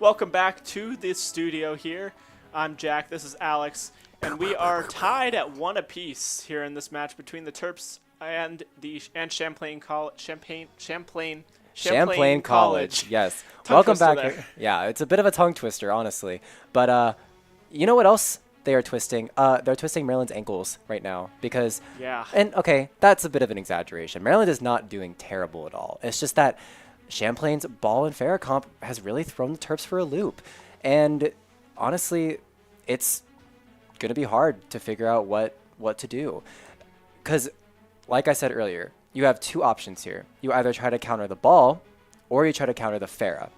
Welcome back to the studio here. I'm Jack, this is Alex, and we are tied at 1 apiece here in this match between the Terps and Champlain College. Champlain College. Yes. Tongue Welcome twister back. there. Yeah, it's a bit of a tongue twister, honestly. But you know what else they are twisting? They're twisting Maryland's ankles right now because Yeah. And okay, that's a bit of an exaggeration. Maryland is not doing terrible at all. It's just that Champlain's ball and fair comp has really thrown the Terps for a loop. And honestly, it's going to be hard to figure out what to do. Because, like I said earlier, you have two options here. You either try to counter the ball or you try to counter the Farah.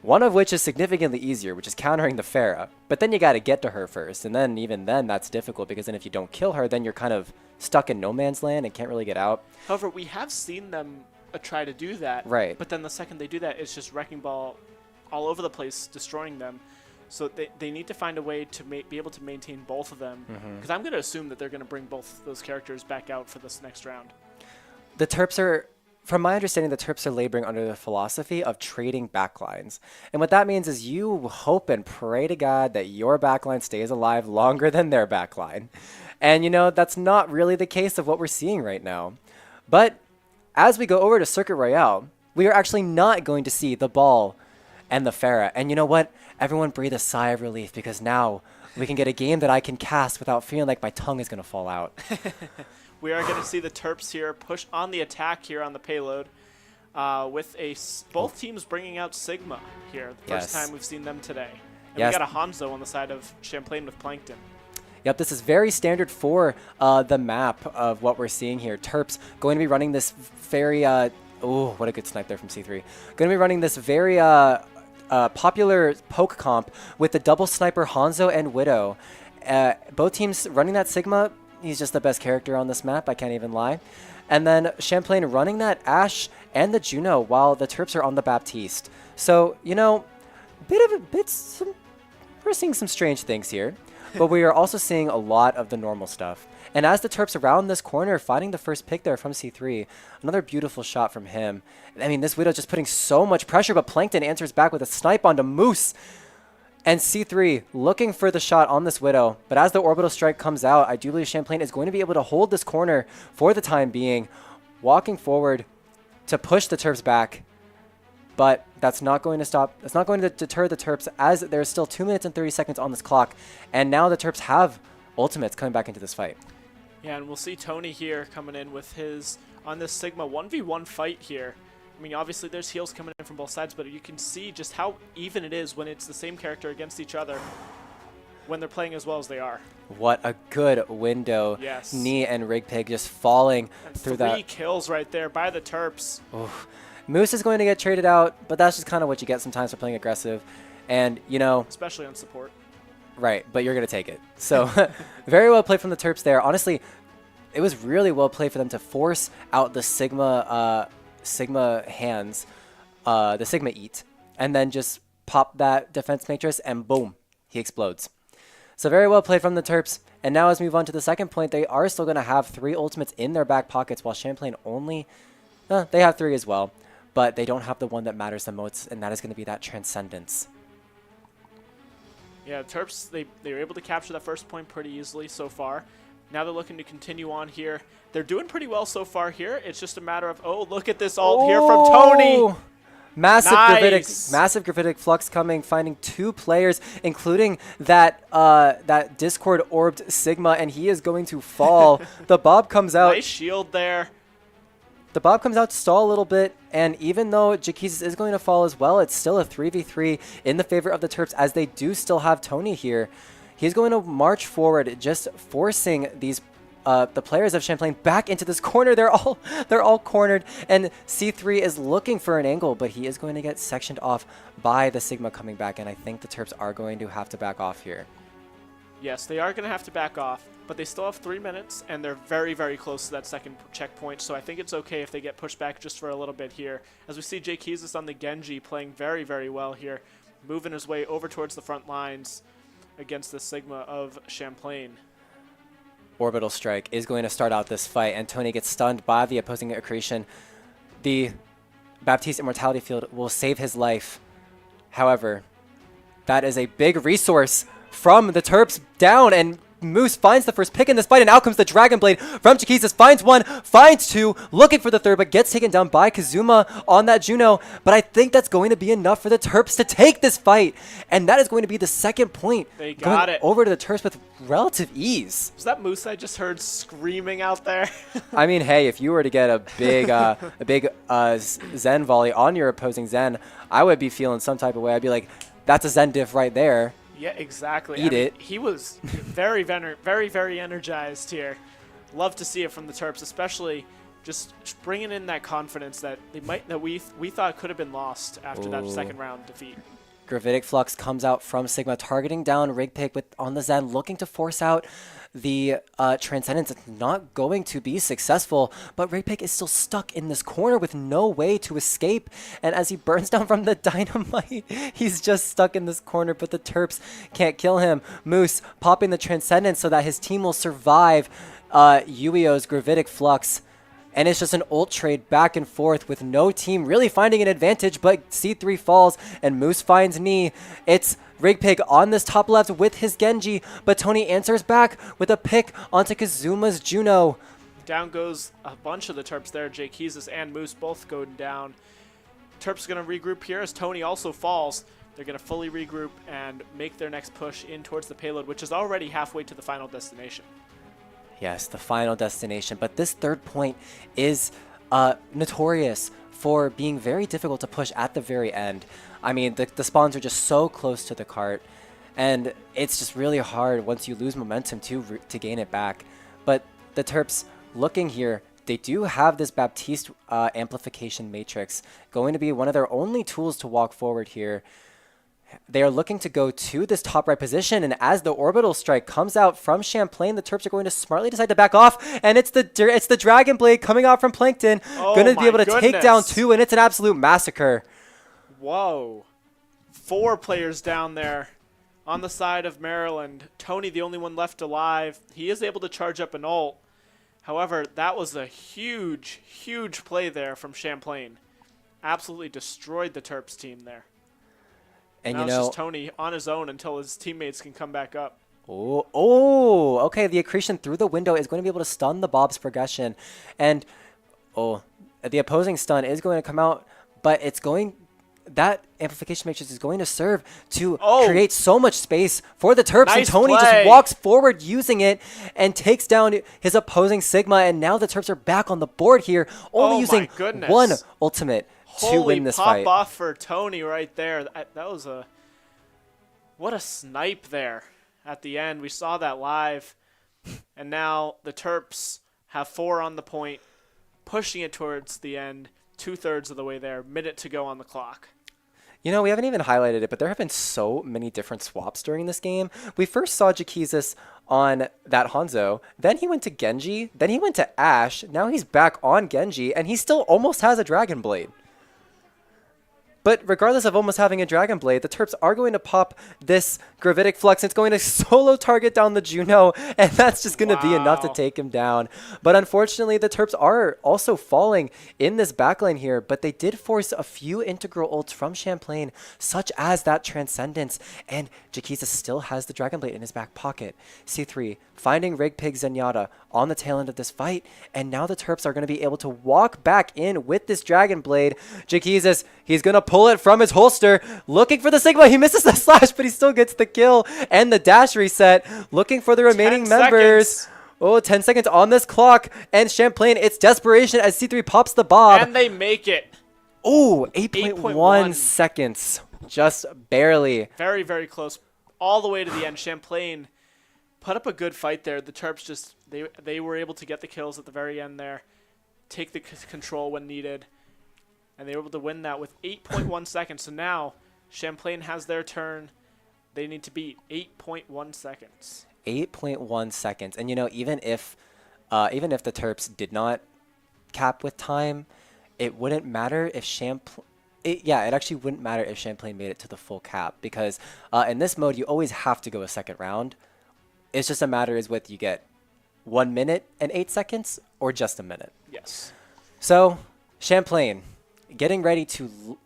One of which is significantly easier, which is countering the Farah. But then you got to get to her first. And then even then, that's difficult because then if you don't kill her, then you're kind of stuck in no man's land and can't really get out. However, we have seen them try to do that. Right. But then the second they do that, it's just wrecking ball all over the place, destroying them. So they need to find a way to be able to maintain both of them. Because I'm going to assume that they're going to bring both those characters back out for this next round. The Terps are, from my understanding, the Terps are laboring under the philosophy of trading backlines. And what that means is you hope and pray to God that your backline stays alive longer than their backline. And, you know, that's not really the case of what we're seeing right now. But as we go over to Circuit Royale, we are actually not going to see the ball and the Farah. And you know what? Everyone breathe a sigh of relief because now we can get a game that I can cast without feeling like my tongue is going to fall out. We are going to see the Terps here push on the attack here on the payload with both teams bringing out Sigma here. The first time we've seen them today. And we got a Hanzo on the side of Champlain with Plankton. Yep, this is very standard for the map of what we're seeing here. Terps going to be running this very, oh, what a good snipe there from C3. Going to be running this very popular poke comp with the double sniper Hanzo and Widow. Both teams running that Sigma. He's just the best character on this map, I can't even lie. And then Champlain running that Ashe and the Juno while the Terps are on the Baptiste. So, you know, we're seeing some strange things here. But we are also seeing a lot of the normal stuff. And as the Terps around this corner, finding the first pick there from C3, another beautiful shot from him. I mean, this Widow just putting so much pressure, but Plankton answers back with a snipe onto Moose. And C3 looking for the shot on this Widow. But as the orbital strike comes out, I do believe Champlain is going to be able to hold this corner for the time being, walking forward to push the Terps back. But that's not going to stop. It's not going to deter the Terps as there's still 2 minutes and 30 seconds on this clock. And now the Terps have ultimates coming back into this fight. Yeah, and we'll see Tony here coming in with his, on this Sigma 1v1 fight here. I mean, obviously there's heals coming in from both sides, but you can see just how even it is when it's the same character against each other when they're playing as well as they are. What a good window. Yes. Knee and Rig Pig just falling and through that. 3 kills right there by the Terps. Oof. Moose is going to get traded out, but that's just kind of what you get sometimes for playing aggressive. And, you know... especially on support. Right, but you're going to take it. So, very well played from the Terps there. Honestly, it was really well played for them to force out the Sigma hands, the Sigma eat, and then just pop that defense matrix, and boom, he explodes. So very well played from the Terps. And now as we move on to the second point, they are still going to have 3 ultimates in their back pockets, while Champlain only... they have 3 as well. But they don't have the one that matters the most, and that is going to be that Transcendence. Yeah, the Terps, they were able to capture that first point pretty easily so far. Now they're looking to continue on here. They're doing pretty well so far here. It's just a matter of, oh, look at this ult here from Tony. Massive gravitic flux coming, finding 2 players, including that that Discord orbed Sigma, and he is going to fall. The Bob comes out. Nice shield there. The Bob comes out to stall a little bit, and even though Jaquizes is going to fall as well, it's still a 3v3 in the favor of the Terps, as they do still have Tony here. He's going to march forward, just forcing these the players of Champlain back into this corner. They're all cornered, and C3 is looking for an angle, but he is going to get sectioned off by the Sigma coming back, and I think the Terps are going to have to back off here. Yes, they are going to have to back off, but they still have 3 minutes, and they're very, very close to that second checkpoint, so I think it's okay if they get pushed back just for a little bit here. As we see Jaquizes on the Genji playing very, very well here, moving his way over towards the front lines against the Sigma of Champlain. Orbital Strike is going to start out this fight, and Tony gets stunned by the opposing accretion. The Baptiste Immortality Field will save his life. However, That is a big resource from the Terps down, and Moose finds the first pick in this fight, and out comes the Dragon Blade from Chiquizas. Finds one, finds two, looking for the third, but gets taken down by Kazuma on that Juno. But I think that's going to be enough for the Terps to take this fight, and that is going to be the second point. They got it. Over to the Terps with relative ease. Was that Moose I just heard screaming out there? I mean, hey, if you were to get a big Zen volley on your opposing Zen, I would be feeling some type of way. I'd be like, that's a Zen diff right there. Yeah, exactly. Eat it. He was very energized here. Love to see it from the Terps, especially just bringing in that confidence that we thought could have been lost after that second round defeat. Gravitic Flux comes out from Sigma, targeting down Rigpig on the Zen, looking to force out the Transcendence. It's not going to be successful, but Rigpig is still stuck in this corner with no way to escape. And as he burns down from the dynamite, he's just stuck in this corner, but the Terps can't kill him. Moose popping the Transcendence so that his team will survive Yuio's Gravitic Flux. And it's just an ult trade back and forth with no team really finding an advantage, but C3 falls and Moose finds knee. It's Rigpig on this top left with his Genji, but Tony answers back with a pick onto Kazuma's Juno. Down goes a bunch of the Terps there. Jakeezus and Moose both go down. Terps going to regroup here as Tony also falls. They're going to fully regroup and make their next push in towards the payload, which is already halfway to the final destination. Yes, the final destination. But this third point is notorious for being very difficult to push at the very end. I mean, the spawns are just so close to the cart, and it's just really hard once you lose momentum to gain it back. But the Terps looking here, they do have this Baptiste amplification matrix, going to be one of their only tools to walk forward here. They are looking to go to this top right position, and as the orbital strike comes out from Champlain, the Terps are going to smartly decide to back off, and it's the Dragon Blade coming out from Plankton, going to be able to take down two, and it's an absolute massacre. Whoa. 4 players down there on the side of Maryland. Tony, the only one left alive. He is able to charge up an ult. However, that was a huge play there from Champlain. Absolutely destroyed the Terps team there. And now it's just Tony on his own until his teammates can come back up. Okay. The accretion through the window is going to be able to stun the Bob's progression. And, the opposing stun is going to come out, but that amplification matrix is going to serve to create so much space for the Terps. Nice and Tony play. just walks forward using it and takes down his opposing Sigma. And now the Terps are back on the board here, only using one ultimate to win this fight. Pop off for Tony right there. That was what a snipe there at the end. We saw that live. And now the Terps have 4 on the point, pushing it towards the end, 2/3 of the way there, minute to go on the clock. You know, we haven't even highlighted it, but there have been so many different swaps during this game. We first saw Jakeezus on that Hanzo, then he went to Genji, then he went to Ashe, now he's back on Genji, and he still almost has a Dragon Blade. But regardless of almost having a Dragon Blade, the Terps are going to pop this Gravitic Flux. It's going to solo target down the Juno, and that's just going to be enough to take him down. But unfortunately, the Terps are also falling in this backlane here, but they did force a few integral ults from Champlain, such as that Transcendence, and Jakeezus still has the Dragon Blade in his back pocket. C3 finding Rigpig Zenyatta on the tail end of this fight, and now the Terps are going to be able to walk back in with this Dragon Blade. Jakeezus, he's going to pull it from his holster, looking for the Sigma. He misses the slash, but he still gets the kill and the dash reset, looking for the remaining members. 10 seconds on this clock, and Champlain, it's desperation as C3 pops the Bob. And they make it. 8.1 seconds. Just barely. Very close. All the way to the end. Champlain put up a good fight there. The Terps just, they were able to get the kills at the very end there, take the control when needed, and they were able to win that with 8.1 seconds. So now Champlain has their turn. They need to beat 8.1 seconds. 8.1 seconds. And, you know, even if the Terps did not cap with time, it wouldn't matter if Champlain... it actually wouldn't matter if Champlain made it to the full cap, because in this mode, you always have to go a second round. It's just a matter is whether you get 1 minute and 8 seconds or just a minute. Yes. So, Champlain, getting ready to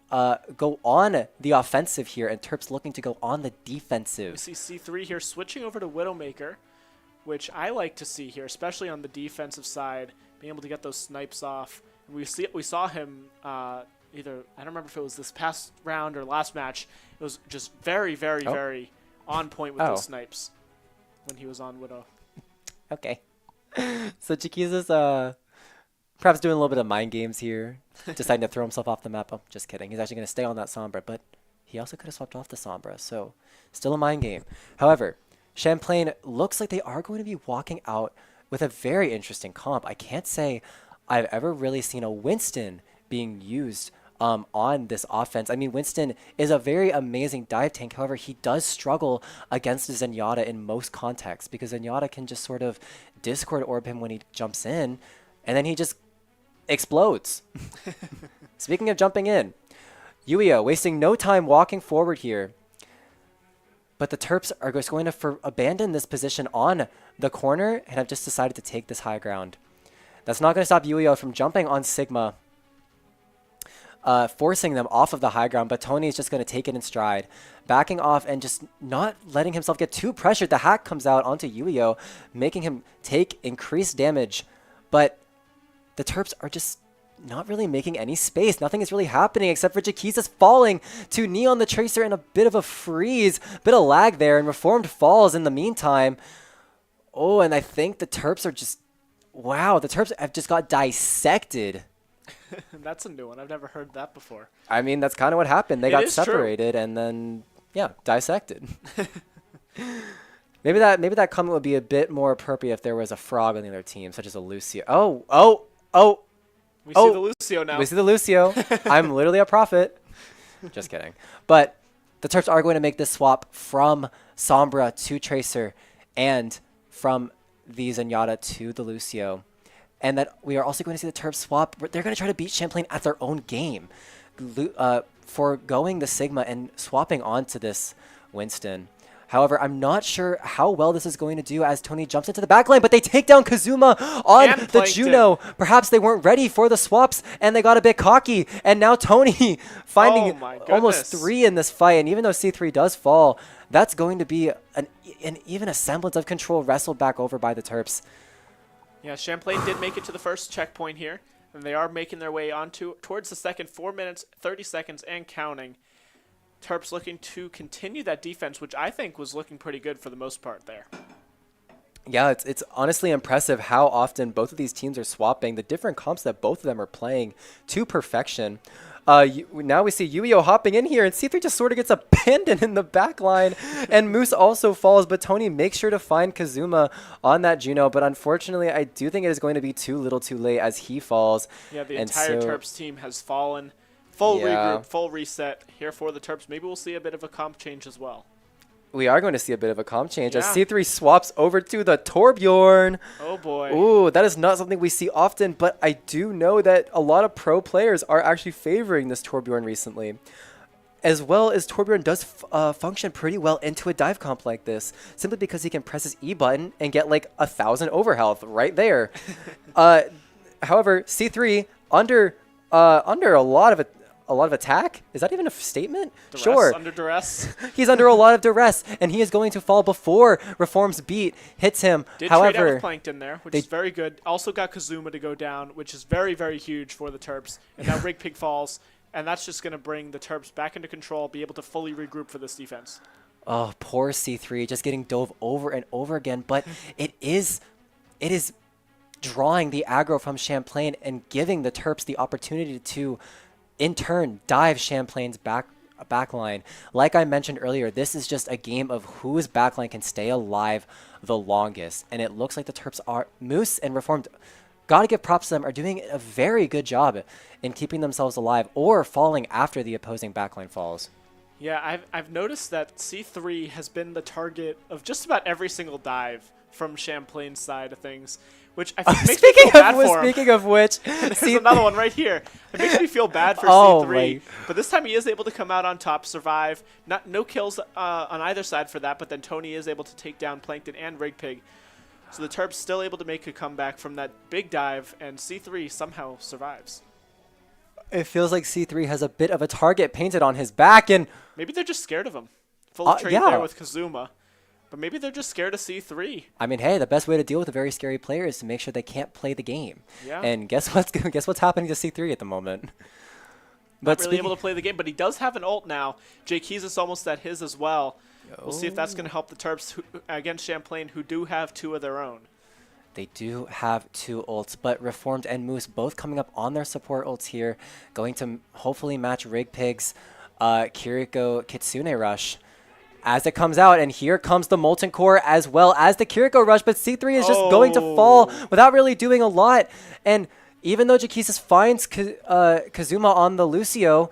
go on the offensive here, and Terps looking to go on the defensive. We see C3 here switching over to Widowmaker, which I like to see here, especially on the defensive side, being able to get those snipes off. And we saw him either, I don't remember if it was this past round or last match. It was just very, very, very on point with those snipes when he was on Widow. Okay. So Chiquiza's perhaps doing a little bit of mind games here, deciding to throw himself off the map. Oh, just kidding. He's actually going to stay on that Sombra, but he also could have swapped off the Sombra, so still a mind game. However, Champlain looks like they are going to be walking out with a very interesting comp. I can't say I've ever really seen a Winston being used on this offense. I mean, Winston is a very amazing dive tank. However, he does struggle against Zenyatta in most contexts because Zenyatta can just sort of Discord orb him when he jumps in, and then he just explodes. Speaking of jumping in, Yuio wasting no time walking forward here. But the Terps are just going to abandon this position on the corner and have just decided to take this high ground. That's not going to stop Yuio from jumping on Sigma, forcing them off of the high ground, but Tony is just going to take it in stride, backing off and just not letting himself get too pressured. The hack comes out onto Yuio, making him take increased damage, but the Terps are just not really making any space. Nothing is really happening except for Jaquiza's falling to Neon the Tracer in a bit of a freeze, bit of lag there, and Reformed falls in the meantime. Oh, and I think the Terps are just, wow, the Terps have just got dissected. That's a new one. I've never heard that before. I mean, that's kind of what happened. They got separated and then, yeah, dissected. Maybe that comment would be a bit more appropriate if there was a frog on the other team, such as a Lucio. We see the Lucio now. We see the Lucio. I'm literally a prophet. Just kidding. But the Terps are going to make this swap from Sombra to Tracer and from the Zenyatta to the Lucio. And that we are also going to see the Terps swap. They're going to try to beat Champlain at their own game, foregoing the Sigma and swapping onto this Winston. However, I'm not sure how well this is going to do as Tony jumps into the backline, but they take down Kazuma on the Juno. Perhaps they weren't ready for the swaps, and they got a bit cocky. And now Tony finding almost 3 in this fight. And even though C3 does fall, that's going to be even a semblance of control wrestled back over by the Terps. Yeah, Champlain did make it to the first checkpoint here, and they are making their way on towards the second 4 minutes, 30 seconds, and counting. Terps looking to continue that defense, which I think was looking pretty good for the most part there. Yeah, it's honestly impressive how often both of these teams are swapping the different comps that both of them are playing to perfection. Now we see Yuio hopping in here, and C3 just sort of gets abandoned in the back line, and Moose also falls, but Tony makes sure to find Kazuma on that Juno, but unfortunately I do think it is going to be too little too late as he falls. Yeah, the entire Terps team has fallen. Full regroup, full reset here for the Terps. Maybe we'll see a bit of a comp change as well. We are going to see a bit of a comp change as C3 swaps over to the Torbjorn. Oh, boy. Ooh, that is not something we see often, but I do know that a lot of pro players are actually favoring this Torbjorn recently. As well as Torbjorn does function pretty well into a dive comp like this, simply because he can press his E button and get like 1,000 overhealth right there. However, C3 under a lot of attack? Is that even a statement? Duress, sure. Under duress. He's under a lot of duress, and he is going to fall before Reform's beat hits him. However, trade out with Plankton there, which is very good. Also got Kazuma to go down, which is very, very huge for the Terps. And now Rigpig falls, and that's just going to bring the Terps back into control, be able to fully regroup for this defense. Oh, poor C3, just getting dove over and over again. But it is drawing the aggro from Champlain and giving the Terps the opportunity to in turn dive Champlain's backline. Like I mentioned earlier, this is just a game of whose backline can stay alive the longest, and it looks like the Terps are Moose and Reformed, gotta give props to them, are doing a very good job in keeping themselves alive or falling after the opposing backline falls. Yeah, I've noticed that C3 has been the target of just about every single dive from Champlain's side of things, which I think makes me feel bad for him. Speaking of which, there's another one right here. It makes me feel bad for C3, but this time he is able to come out on top, survive. No kills on either side for that, but then Tony is able to take down Plankton and Rigpig. So the Terps still able to make a comeback from that big dive, and C3 somehow survives. It feels like C3 has a bit of a target painted on his back, and maybe they're just scared of him. Full trade yeah. there with Kazuma. But maybe they're just scared of C3. I mean, hey, the best way to deal with a very scary player is to make sure they can't play the game. Yeah. And guess what's happening to C3 at the moment? Not really able to play the game, but he does have an ult now. Jakeez is almost at his as well. We'll see if that's going to help the Terps against Champlain, who do have 2 of their own. They do have 2 ults, but Reformed and Moose both coming up on their support ults here, going to hopefully match Rig Pig's Kiriko Kitsune rush as it comes out. And here comes the Molten Core as well as the Kiriko rush, but C3 is just going to fall without really doing a lot. And even though Jakesis finds Kazuma on the Lucio,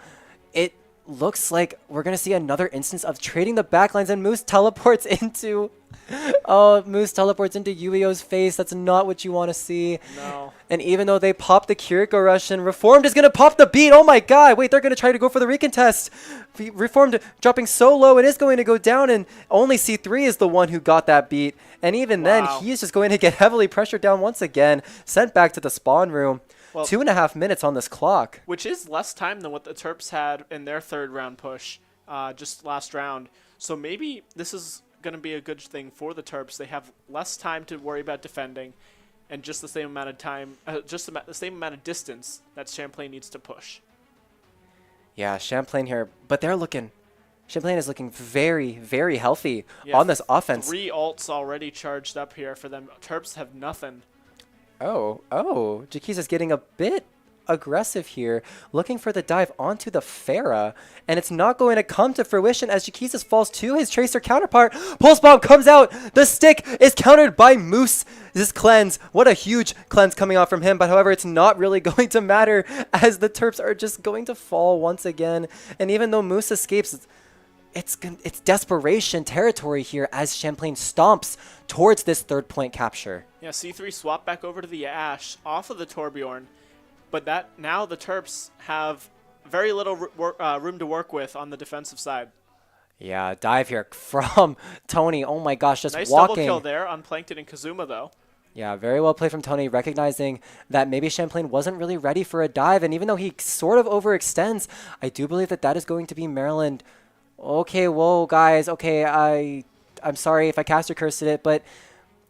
it looks like we're going to see another instance of trading the backlines, and Moose teleports into Yuio's face. That's not what you want to see. No. And even though they pop the Kiriko rush, and Reformed is going to pop the beat. Oh my god, wait, they're going to try to go for the recontest. Reformed dropping so low and is going to go down, and only C3 is the one who got that beat. And even then, he is just going to get heavily pressured down once again, sent back to the spawn room. Well, 2.5 minutes on this clock. Which is less time than what the Terps had in their 3rd round push, just last round. So maybe this is going to be a good thing for the Terps. They have less time to worry about defending, and just the same amount of time, the same amount of distance that Champlain needs to push. Yeah, Champlain here, but Champlain is looking very, very healthy on this offense. 3 ults already charged up here for them. Terps have nothing. Oh, Jakeez is getting a bit aggressive here, looking for the dive onto the Pharah, and it's not going to come to fruition as Jakeez falls to his Tracer counterpart. Pulse Bomb comes out, the stick is countered by Moose. This cleanse, what a huge cleanse coming out from him, but however, it's not really going to matter as the Terps are just going to fall once again. And even though Moose escapes, it's desperation territory here as Champlain stomps towards this 3rd point capture. Yeah, C3 swap back over to the Ashe off of the Torbjorn, but now the Terps have very little room to work with on the defensive side. Yeah, dive here from Tony. Oh my gosh, just nice walking. Double kill there on Plankton and Kazuma, though. Yeah, very well played from Tony, recognizing that maybe Champlain wasn't really ready for a dive, and even though he sort of overextends, I do believe that is going to be Maryland. Okay, whoa, guys. Okay, I'm sorry if I caster cursed it, but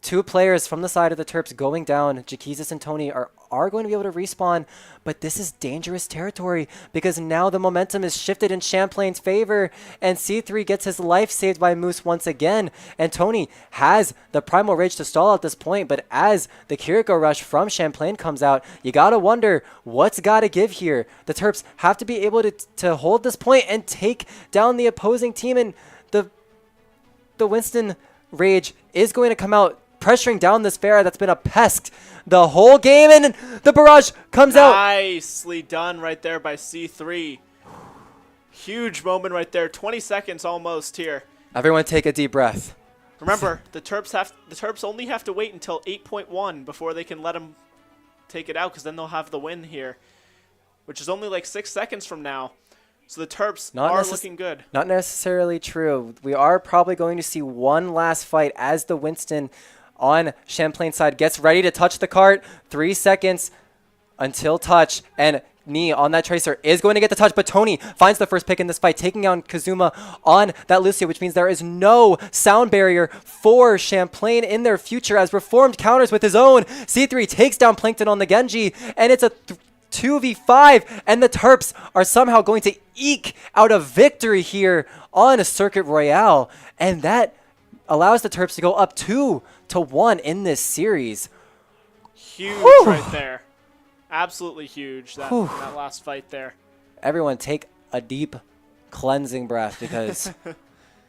2 players from the side of the Terps going down. Jakeez and Tony are going to be able to respawn, but this is dangerous territory because now the momentum is shifted in Champlain's favor, and C3 gets his life saved by Moose once again, and Tony has the Primal Rage to stall at this point, but as the Kiriko rush from Champlain comes out, you gotta wonder what's gotta give here. The Terps have to be able to hold this point and take down the opposing team, and the Winston Rage is going to come out, pressuring down this Pharah that's been a pest the whole game, and the barrage comes out. Nicely done right there by C3. Huge moment right there. 20 seconds almost here. Everyone take a deep breath. Remember, the Terps only have to wait until 8.1 before they can let them take it out, because then they'll have the win here, which is only like 6 seconds from now. So the Terps are looking good. Not necessarily true. We are probably going to see one last fight as the Winston on Champlain's side gets ready to touch the cart. 3 seconds until touch, and Knee on that Tracer is going to get the touch, but Tony finds the first pick in this fight, taking out Kazuma on that Lucio, which means there is no sound barrier for Champlain in their future as Reformed counters with his own. C3 takes down Plankton on the Genji, and it's a 2v5, and the Terps are somehow going to eke out a victory here on a Circuit Royale, and that allows the Terps to go up 2-1 in this series. Huge right there. Absolutely huge, that last fight there. Everyone take a deep cleansing breath, because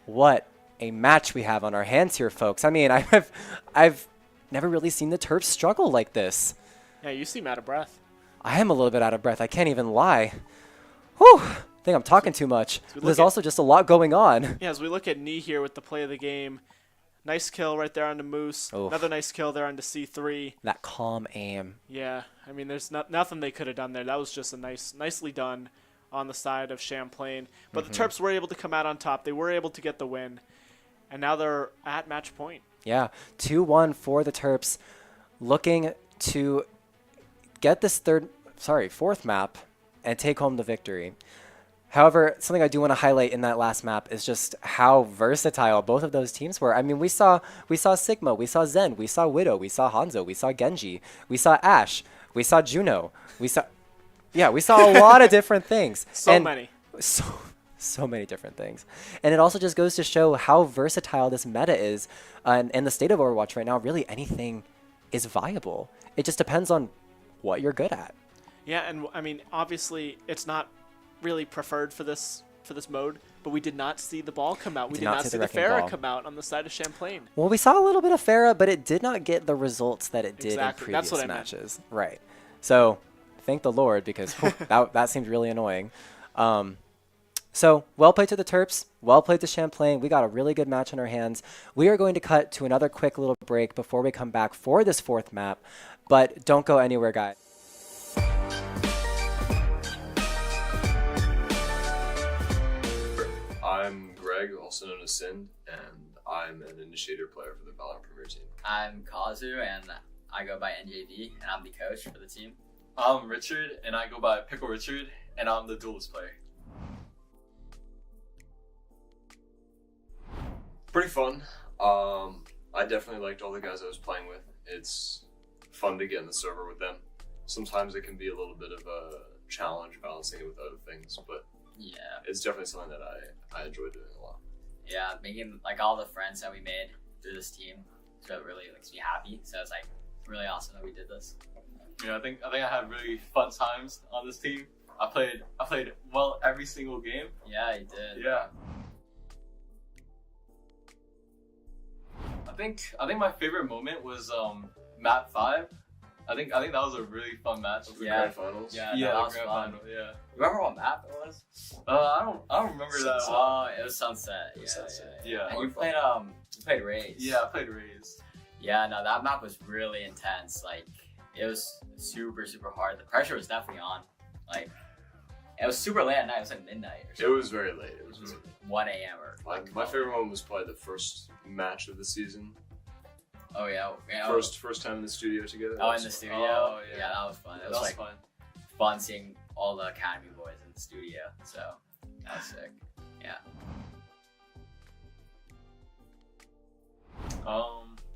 what a match we have on our hands here, folks. I mean, I've never really seen the Terps struggle like this. Yeah, you seem out of breath. I am a little bit out of breath. I can't even lie. Whew. I think I'm talking too much. There's also just a lot going on. Yeah, as we look at Knee here with the play of the game. Nice kill right there on the Moose. Oof. Another nice kill there on the C3. That calm aim. Yeah, I mean, there's nothing they could have done there. That was just a nicely done on the side of Champlain. But the Terps were able to come out on top. They were able to get the win. And now they're at match point. Yeah, 2-1 for the Terps. Looking to get this fourth map and take home the victory. However, something I do want to highlight in that last map is just how versatile both of those teams were. I mean, we saw Sigma, we saw Zen, we saw Widow, we saw Hanzo, we saw Genji, we saw Ashe, we saw Juno, we saw a lot of different things. Many. So many different things. And it also just goes to show how versatile this meta is. And the state of Overwatch right now, really anything is viable. It just depends on what you're good at. Yeah, and I mean, obviously, it's not really preferred for this mode, but we did not see the ball come out. We did not see the Pharah come out on the side of Champlain. Well, we saw a little bit of Pharah, but it did not get the results that it did in previous That's what matches. Right. So, thank the Lord, because that seemed really annoying. So, well played to the Terps, well played to Champlain. We got a really good match in our hands. We are going to cut to another quick little break before we come back for this fourth map, but don't go anywhere, guys. I'm Greg, also known as Sind, and I'm an initiator player for the Valorant Premier team. I'm Kazu, and I go by NJV, and I'm the coach for the team. I'm Richard, and I go by Pickle Richard, and I'm the duelist player. Pretty fun. I definitely liked all the guys I was playing with. It's fun to get in the server with them. Sometimes it can be a little bit of a challenge balancing it with other things, but yeah, it's definitely something that I enjoy doing a lot. Yeah, making like all the friends that we made through this team, so it really makes me happy. So it's like really awesome that we did this. Yeah, I think I had really fun times on this team. I played well every single game. Yeah, you did. Yeah. I think my favorite moment was map 5. I think that was a really fun match. The grand finals. Yeah, Yeah, that the was grand fun. final. Yeah. Remember what map it was? I don't remember that. Oh, it was Sunset. Yeah, Sunset. Yeah. And you played Raze. Yeah, I played Raze. Yeah, no, that map was really intense. Like, it was super, super hard. The pressure was definitely on. Like, it was super late at night. It was like midnight or It something. was very late. It was 1 a.m. or like my favorite one was probably the first match of the season. Oh yeah. First time in the studio together. Oh, in the studio. Oh, yeah. Yeah, that was fun. It That was was like fun. fun seeing all the Academy boys in the studio. So that was sick. Yeah.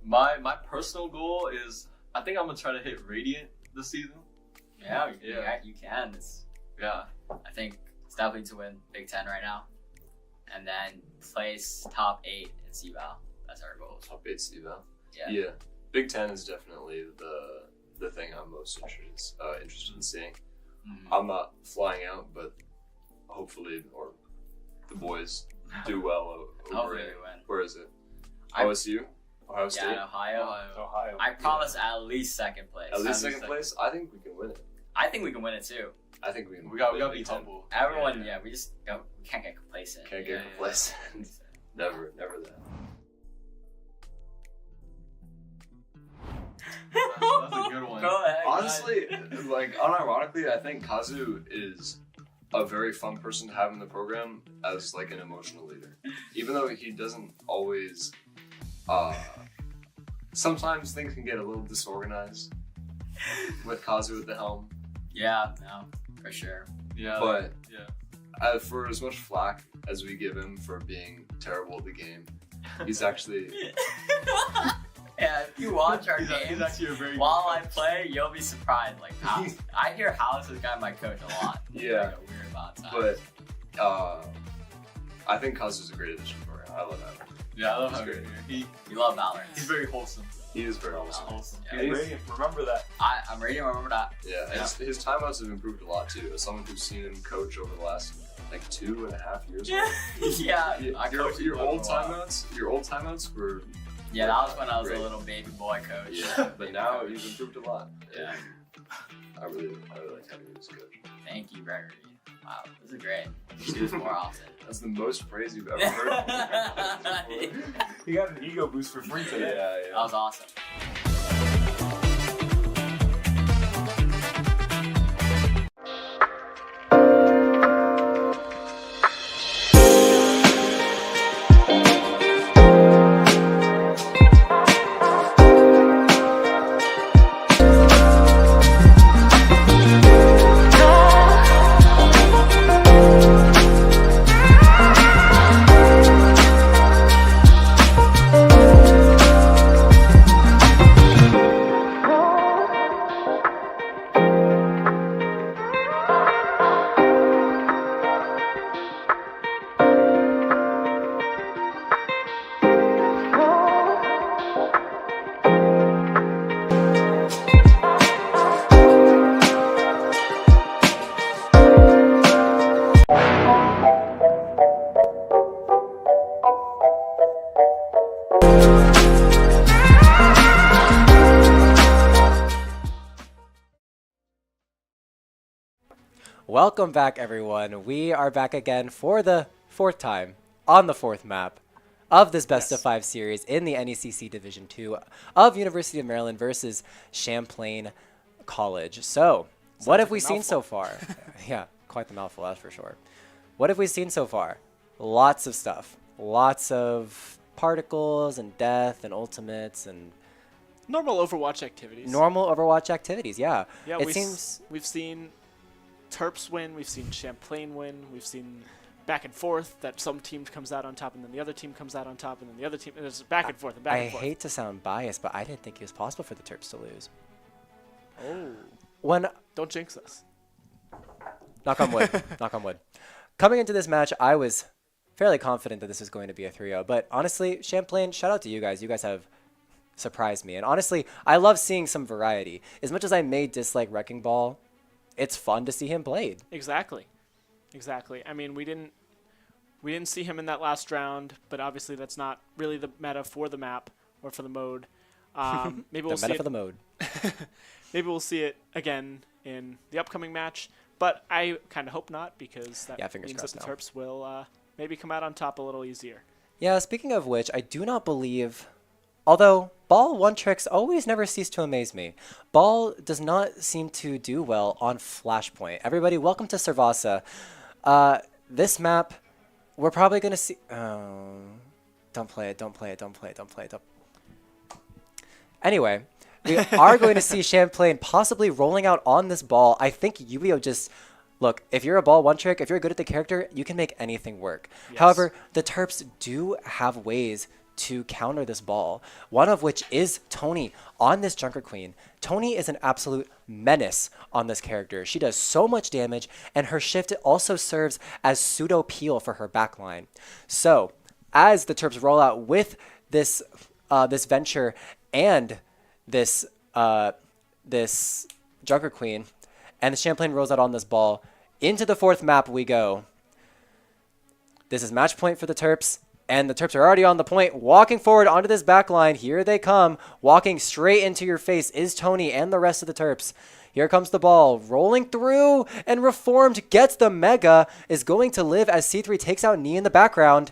My personal goal is I think I'm gonna try to hit Radiant this season. Yeah, Yeah. you can. Yeah. I think it's definitely to win Big Ten right now, and then place top 8 in CVAL. That's our goal. Top 8 CVAL. Yeah. Yeah. Big Ten is definitely the thing I'm most interested in seeing. Mhm. I'm not flying out, but hopefully, or the boys do well over Hopefully it. we win. Where is it? I- OSU? Ohio State? Yeah, in Ohio. Ohio. I promise at least second place. At least At second least place? I think we can win it. I think we can win it too. I think we can We gotta win be Big Ten. humble. Everyone, Yeah. we just we can't get complacent. Can't Yeah, get yeah. complacent. Never that. That's a good one. Go ahead. Honestly, like unironically, I think Kazu is a very fun person to have in the program as like an emotional leader. Even though he doesn't always sometimes things can get a little disorganized with Kazu at the helm. Yeah, no, for sure. Yeah. But yeah. For as much flack as we give him for being terrible at the game, he's actually Yeah, if you watch our He's games actually a very while I play, you'll be surprised. Like, I hear House this guy might coach a lot. Yeah. Like, a weird amount of times. but I think Kazu's a great addition to the program. I love him. Yeah, I love He's how great. he We love Valorant. he's very wholesome. He is very awesome. Wholesome. Yeah. He's radiant. Remember that. I'm ready to remember that. Yeah, his timeouts have improved a lot too. As someone who's seen him coach over the last like 2.5 years. Yeah, I Your coached old for a while. timeouts were Yeah, that was when I was great. a little baby boy coach. Yeah, but now he's improved a lot. Yeah. I really like having him as a coach. Thank you, Gregory. Wow, this is great. You should do this more often. That's the most praise you've ever heard. He got an ego boost for free today. Yeah, That was awesome. Welcome back, everyone. We are back again for the 4th time on the 4th map of this best of 5 series in the NECC Division 2 of University of Maryland versus Champlain College. So, what have we seen so far? Yeah, quite the mouthful, that's for sure. What have we seen so far? Lots of stuff. Lots of particles and death and ultimates and Normal Overwatch activities. normal Overwatch activities, yeah. Yeah, It seems we've seen Terps win, we've seen Champlain win, we've seen back and forth that some team comes out on top and then the other team comes out on top and then the other team, and it's back and forth and back I and forth. hate to sound biased, but I didn't think it was possible for the Terps to lose. Oh, When don't jinx us. knock on wood, knock on wood. Coming into this match, I was fairly confident that this was going to be a 3-0, but honestly, Champlain, shout out to you guys. You guys have surprised me. And honestly, I love seeing some variety. As much as I may dislike Wrecking Ball, it's fun to see him played. Exactly. I mean, we didn't see him in that last round, but obviously that's not really the meta for the map or for the mode. Maybe we'll The meta see for the mode. maybe we'll see it again in the upcoming match, but I kind of hope not, because that fingers means that the crossed Terps will maybe come out on top a little easier. Yeah, speaking of which, I do not believe... Although, Ball one-tricks always never cease to amaze me. Ball does not seem to do well on Flashpoint. Everybody, welcome to Servasa. This map, we're probably going to see... Oh, don't play it. Anyway, we are going to see Champlain possibly rolling out on this Ball. I think Yu-Gi-Oh just... Look, if you're a Ball one-trick, if you're good at the character, you can make anything work. Yes. However, the Terps do have ways to counter this Ball, one of which is Tony on this Junker Queen. Tony is an absolute menace on this character. She does so much damage, and her shift also serves as pseudo peel for her backline. So, as the Terps roll out with this this venture and this this Junker Queen, and the Champlain rolls out on this Ball, into the 4th map we go. This is match point for the Terps. And the Terps are already on the point, walking forward onto this back line. Here they come. Walking straight into your face is Tony and the rest of the Terps. Here comes the Ball, rolling through, and Reformed gets the Mega, is going to live as C3 takes out Knee in the background.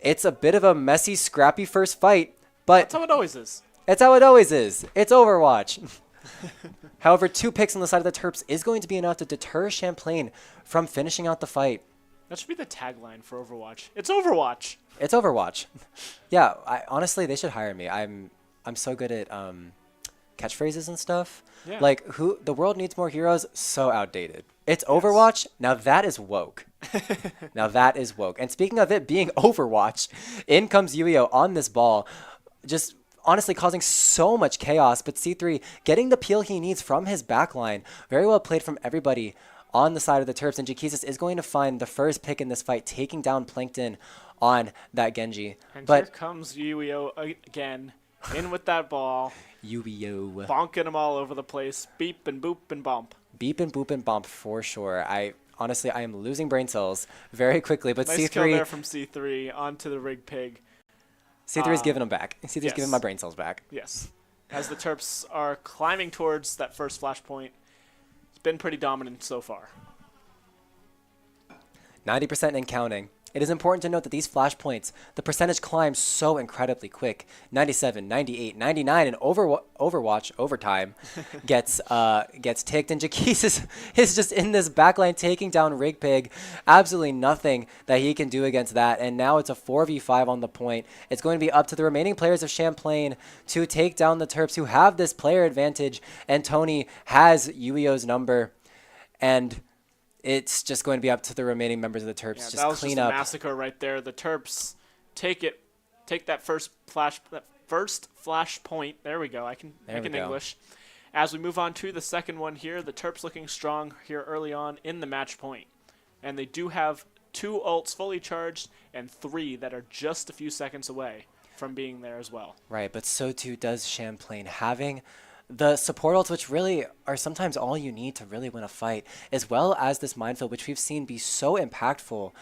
It's a bit of a messy, scrappy first fight, but That's how it always is. it's how it always is. It's Overwatch. However, 2 picks on the side of the Terps is going to be enough to deter Champlain from finishing out the fight. That should be the tagline for Overwatch. It's Overwatch. It's Overwatch. Yeah, honestly, they should hire me. I'm so good at catchphrases and stuff. Yeah. Like, the world needs more heroes, so outdated. It's Overwatch. Now that is woke. Now that is woke. And speaking of it being Overwatch, in comes Yu-Gi-Oh on this Ball, just honestly causing so much chaos, but C3 getting the peel he needs from his backline. Very well played from everybody on the side of the Terps, and Jaquizis is going to find the first pick in this fight, taking down Plankton on that Genji. And but here comes Yu-Gi-Oh again, in with that ball, Yu-Gi-Oh! bonking them all over the place, beep and boop and bump. Beep and boop and bump for sure. Honestly, I am losing brain cells very quickly, but Nice kill C3 there from C3 onto the Rig Pig. is giving them back. C3 is yes. giving my brain cells back. Yes. As the Terps are climbing towards that first flashpoint, it's been pretty dominant so far. 90% and counting. It is important to note that these flashpoints, the percentage climbs so incredibly quick. 97, 98, 99, and Overwatch overtime gets ticked, and Jaquizis is just in this backline taking down Rig Pig. Absolutely nothing that he can do against that, and now it's a 4v5 on the point. It's going to be up to the remaining players of Champlain to take down the Terps, who have this player advantage, and Tony has Yu-Gi-Oh's number, and it's just going to be up to the remaining members of the Terps. Yeah, just that was clean just up. a massacre right there. The Terps take that first flash point. There we go. I can English. As we move on to the second one here, the Terps looking strong here early on in the match point. And they do have 2 ults fully charged and 3 that are just a few seconds away from being there as well. Right, but so too does Champlain. Having the support ults, which really are sometimes all you need to really win a fight, as well as this minefield, which we've seen be so impactful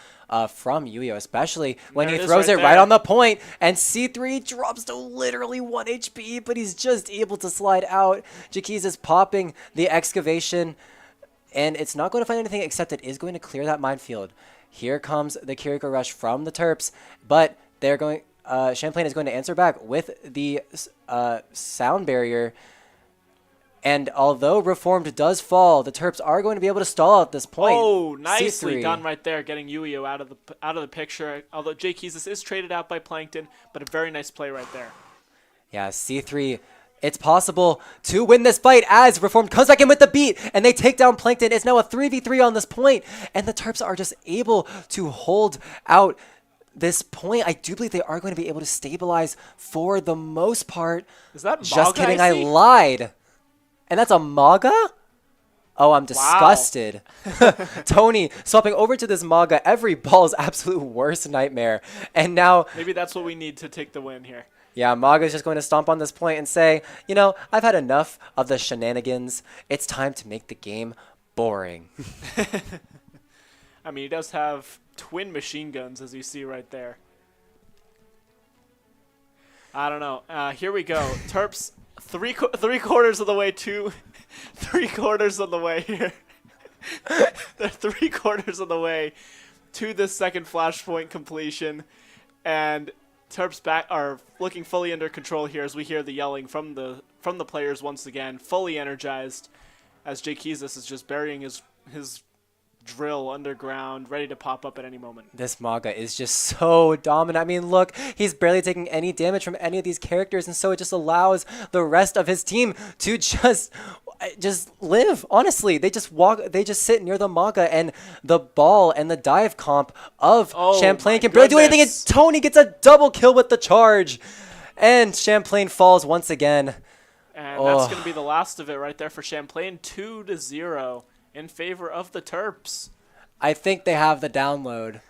from Yu-Gi-Oh, especially when he throws it right on the point, and C3 drops to literally 1 HP, but he's just able to slide out. Jaquizis popping the excavation. and it's not going to find anything except it is going to clear that minefield. Here comes the Kiriko rush from the Terps, but they're going. Champlain is going to answer back with the sound barrier. And although Reformed does fall, the Terps are going to be able to stall at this point. Oh, nicely C3. done right there, getting Yuio out of the picture. Although Jake Keezus is traded out by Plankton, but a very nice play right there. Yeah, C3. It's possible to win this fight as Reformed comes back in with the beat, and they take down Plankton. It's now a 3v3 on this point, and the Terps are just able to hold out this point. I do believe they are going to be able to stabilize for the most part. Is that Just Maga, kidding, I I see? lied. And that's a Maga? Oh, I'm disgusted. Tony swapping over to this Maga. Every ball's absolute worst nightmare. And now, Maybe that's what we need to take the win here. yeah, Maga's just going to stomp on this point and say, you know, I've had enough of the shenanigans. It's time to make the game boring. I mean, he does have twin machine guns, as you see right there. I don't know. Here we go. Terps, three quarters of the way to 3/4 of the way here. They're 3/4 of the way to this second flashpoint completion, and Terps are looking fully under control here as we hear the yelling from the players once again, fully energized, as Jake Keezus is just burying his drill underground, ready to pop up at any moment. This Maga is just so dominant. I mean, look, he's barely taking any damage from any of these characters, and so it just allows the rest of his team to just live. Honestly, they just sit near the Maga, and the ball and the dive comp of Champlain can barely do anything, and Tony gets a double kill with the charge, and Champlain falls once again. And that's going to be the last of it right there for Champlain, 2-0 in favor of the Terps. I think they have the download.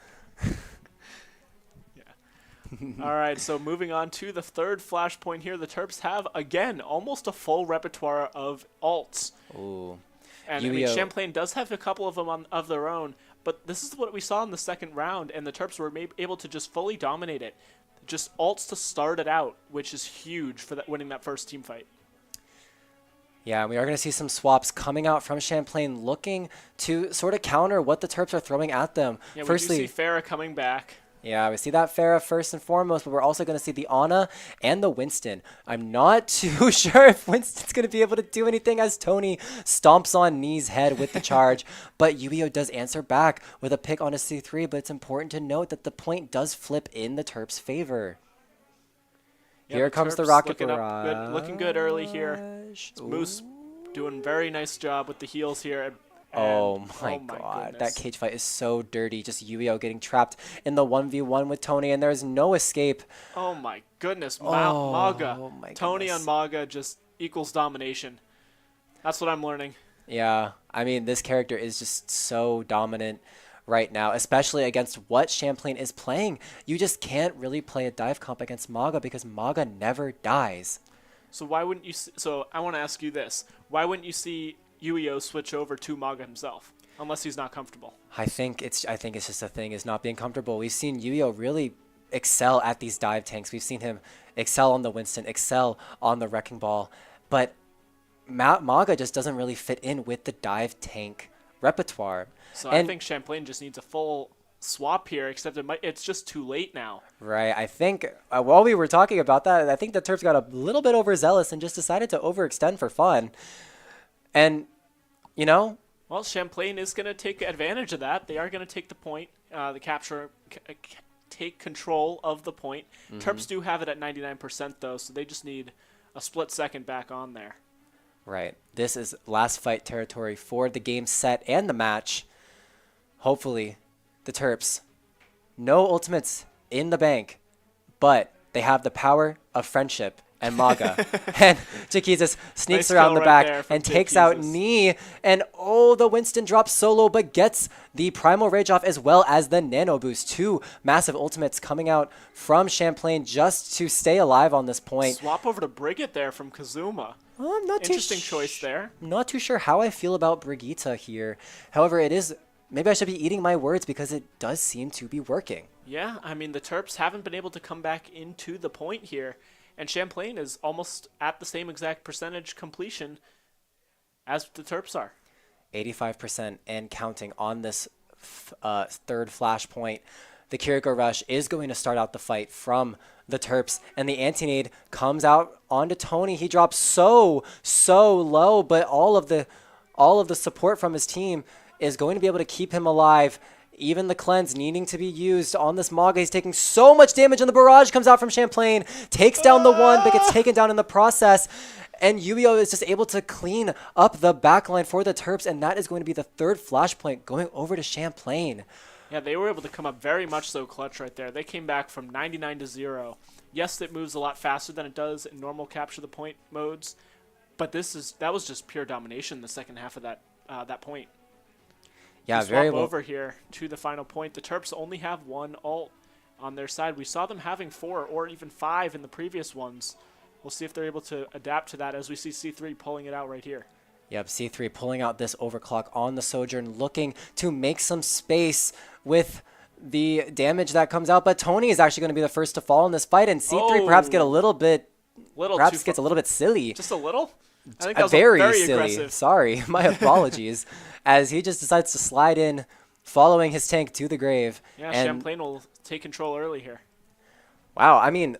All right, so moving on to the third flashpoint here, the Terps have, again, almost a full repertoire of alts. Ooh. And I mean, Champlain does have a couple of them of their own, but this is what we saw in the second round, and the Terps were able to just fully dominate it. Just alts to start it out, which is huge for winning that first team fight. Yeah, we are going to see some swaps coming out from Champlain looking to sort of counter what the Terps are throwing at them. Yeah, Firstly, we do see Farah coming back. Yeah, we see that Farah first and foremost, but we're also going to see the Ana and the Winston. I'm not too sure if Winston's going to be able to do anything as Tony stomps on Knee's head with the charge, but Yuio does answer back with a pick on a C3, but it's important to note that the point does flip in the Terps' favor. Yeah, Here comes the Terps rocket looking barrage. looking good early here. Moose doing very nice job with the heals here. Oh my god, goodness. that cage fight is so dirty. Just Yuio getting trapped in the 1v1 with Tony, and there's no escape. Oh my goodness, Maga. Oh my Tony goodness. on Maga just equals domination. That's what I'm learning. Yeah, I mean, this character is just so dominant right now, especially against what Champlain is playing. You just can't really play a dive comp against Maga because Maga never dies. So why wouldn't you? So I want to ask you this: why wouldn't you see Yuio switch over to Maga himself, unless he's not comfortable? I think it's just a thing is not being comfortable. We've seen Yuio really excel at these dive tanks. We've seen him excel on the Winston, excel on the Wrecking Ball, but Maga just doesn't really fit in with the dive tank repertoire. So I think Champlain just needs a full swap here, except it's just too late now. Right. I think while we were talking about that, I think the Terps got a little bit overzealous and just decided to overextend for fun. And, you know, well, Champlain is going to take advantage of that. They are going to take the point, take control of the point. Terps do have it at 99% though, so they just need a split second back on there. Right. This is last fight territory for the game set and the match. Hopefully, the Terps, no ultimates in the bank, but they have the power of friendship and Maga. And Chiquizas sneaks Nice around kill the right back there from and takes out Chiquizas. Knee. And the Winston drops solo, but gets the Primal Rage off as well as the Nano Boost. Two massive ultimates coming out from Champlain just to stay alive on this point. Swap over to Brigit there from Kazuma. I'm not Interesting choice there. I'm not too sure how I feel about Brigitte here. However, it is. Maybe I should be eating my words because it does seem to be working. Yeah, I mean, the Terps haven't been able to come back into the point here, and Champlain is almost at the same exact percentage completion as the Terps are. 85% and counting on this third flashpoint. The Kiriko Rush is going to start out the fight from the Terps, and the anti-nade comes out onto Tony. He drops so low, but all of the support from his team is going to be able to keep him alive. Even the cleanse needing to be used on this Maga. He's taking so much damage, and the barrage comes out from Champlain, takes down the one, but gets taken down in the process. And Yu-Gi-Oh is just able to clean up the backline for the Terps, and that is going to be the third flashpoint going over to Champlain. Yeah, they were able to come up very much so clutch right there. They came back from 99 to 0. Yes, it moves a lot faster than it does in normal capture the point modes, but that was just pure domination in the second half of that point. Yeah, we very swap well. over here to the final point. The Terps only have one ult on their side. We saw them having 4 or even 5 in the previous ones. We'll see if they're able to adapt to that as we see C3 pulling it out right here. Yep, C3 pulling out this overclock on the Sojourn, looking to make some space with the damage that comes out. But Tony is actually going to be the first to fall in this fight, and C3 perhaps gets a little bit silly. Just a little? I think that was very very silly. aggressive. Sorry, my apologies. As he just decides to slide in, following his tank to the grave. Yeah, and Champlain will take control early here. wow, I mean,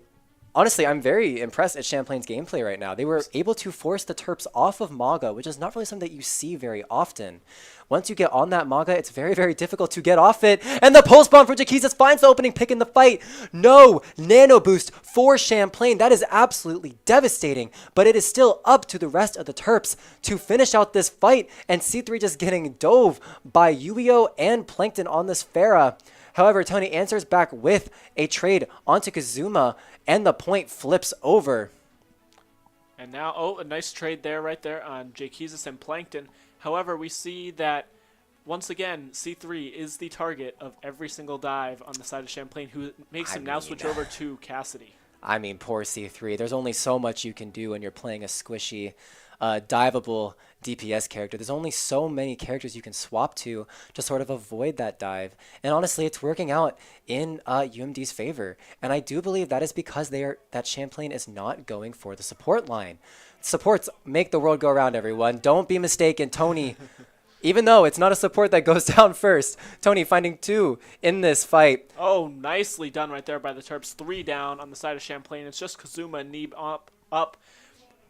honestly, I'm very impressed at Champlain's gameplay right now. They were able to force the Terps off of Maga, which is not really something that you see very often. Once you get on that Maga, it's very, very difficult to get off it. And the pulse bomb for Jaquizas finds the opening pick in the fight. No nano boost for Champlain. That is absolutely devastating. But it is still up to the rest of the Terps to finish out this fight. And C3 just getting dove by Yu-Gi-Oh and Plankton on this Pharah. However, Tony answers back with a trade onto Kazuma, and the point flips over. And now, a nice trade there, right there on Jaquizas and Plankton. However, we see that, once again, C3 is the target of every single dive on the side of Champlain, who makes him now switch over to Cassidy. I mean, poor C3. There's only so much you can do when you're playing a squishy, diveable DPS character. There's only so many characters you can swap to sort of avoid that dive. And honestly, it's working out in UMD's favor. And I do believe that is because that Champlain is not going for the support line. Supports make the world go around, everyone. Don't be mistaken, Tony. Even though it's not a support that goes down first. Tony finding 2 in this fight. Oh, nicely done right there by the Terps. 3 down on the side of Champlain. It's just Kazuma and Neeb up.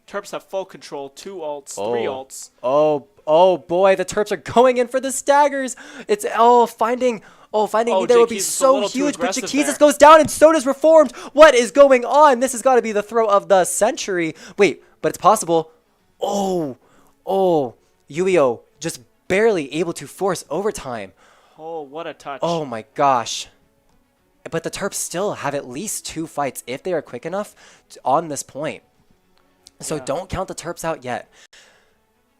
Terps have full control. 2 ults, 3 ults. Oh boy, the Terps are going in for the staggers. It's finding Neeb there would be so huge, but Jaquizas goes down and so does Reformed. What is going on? This has got to be the throw of the century. Wait, but it's possible. Yu-Gi-Oh just barely able to force overtime. Oh, what a touch. Oh my gosh. But the Terps still have at least 2 fights if they are quick enough on this point. So don't count the Terps out yet.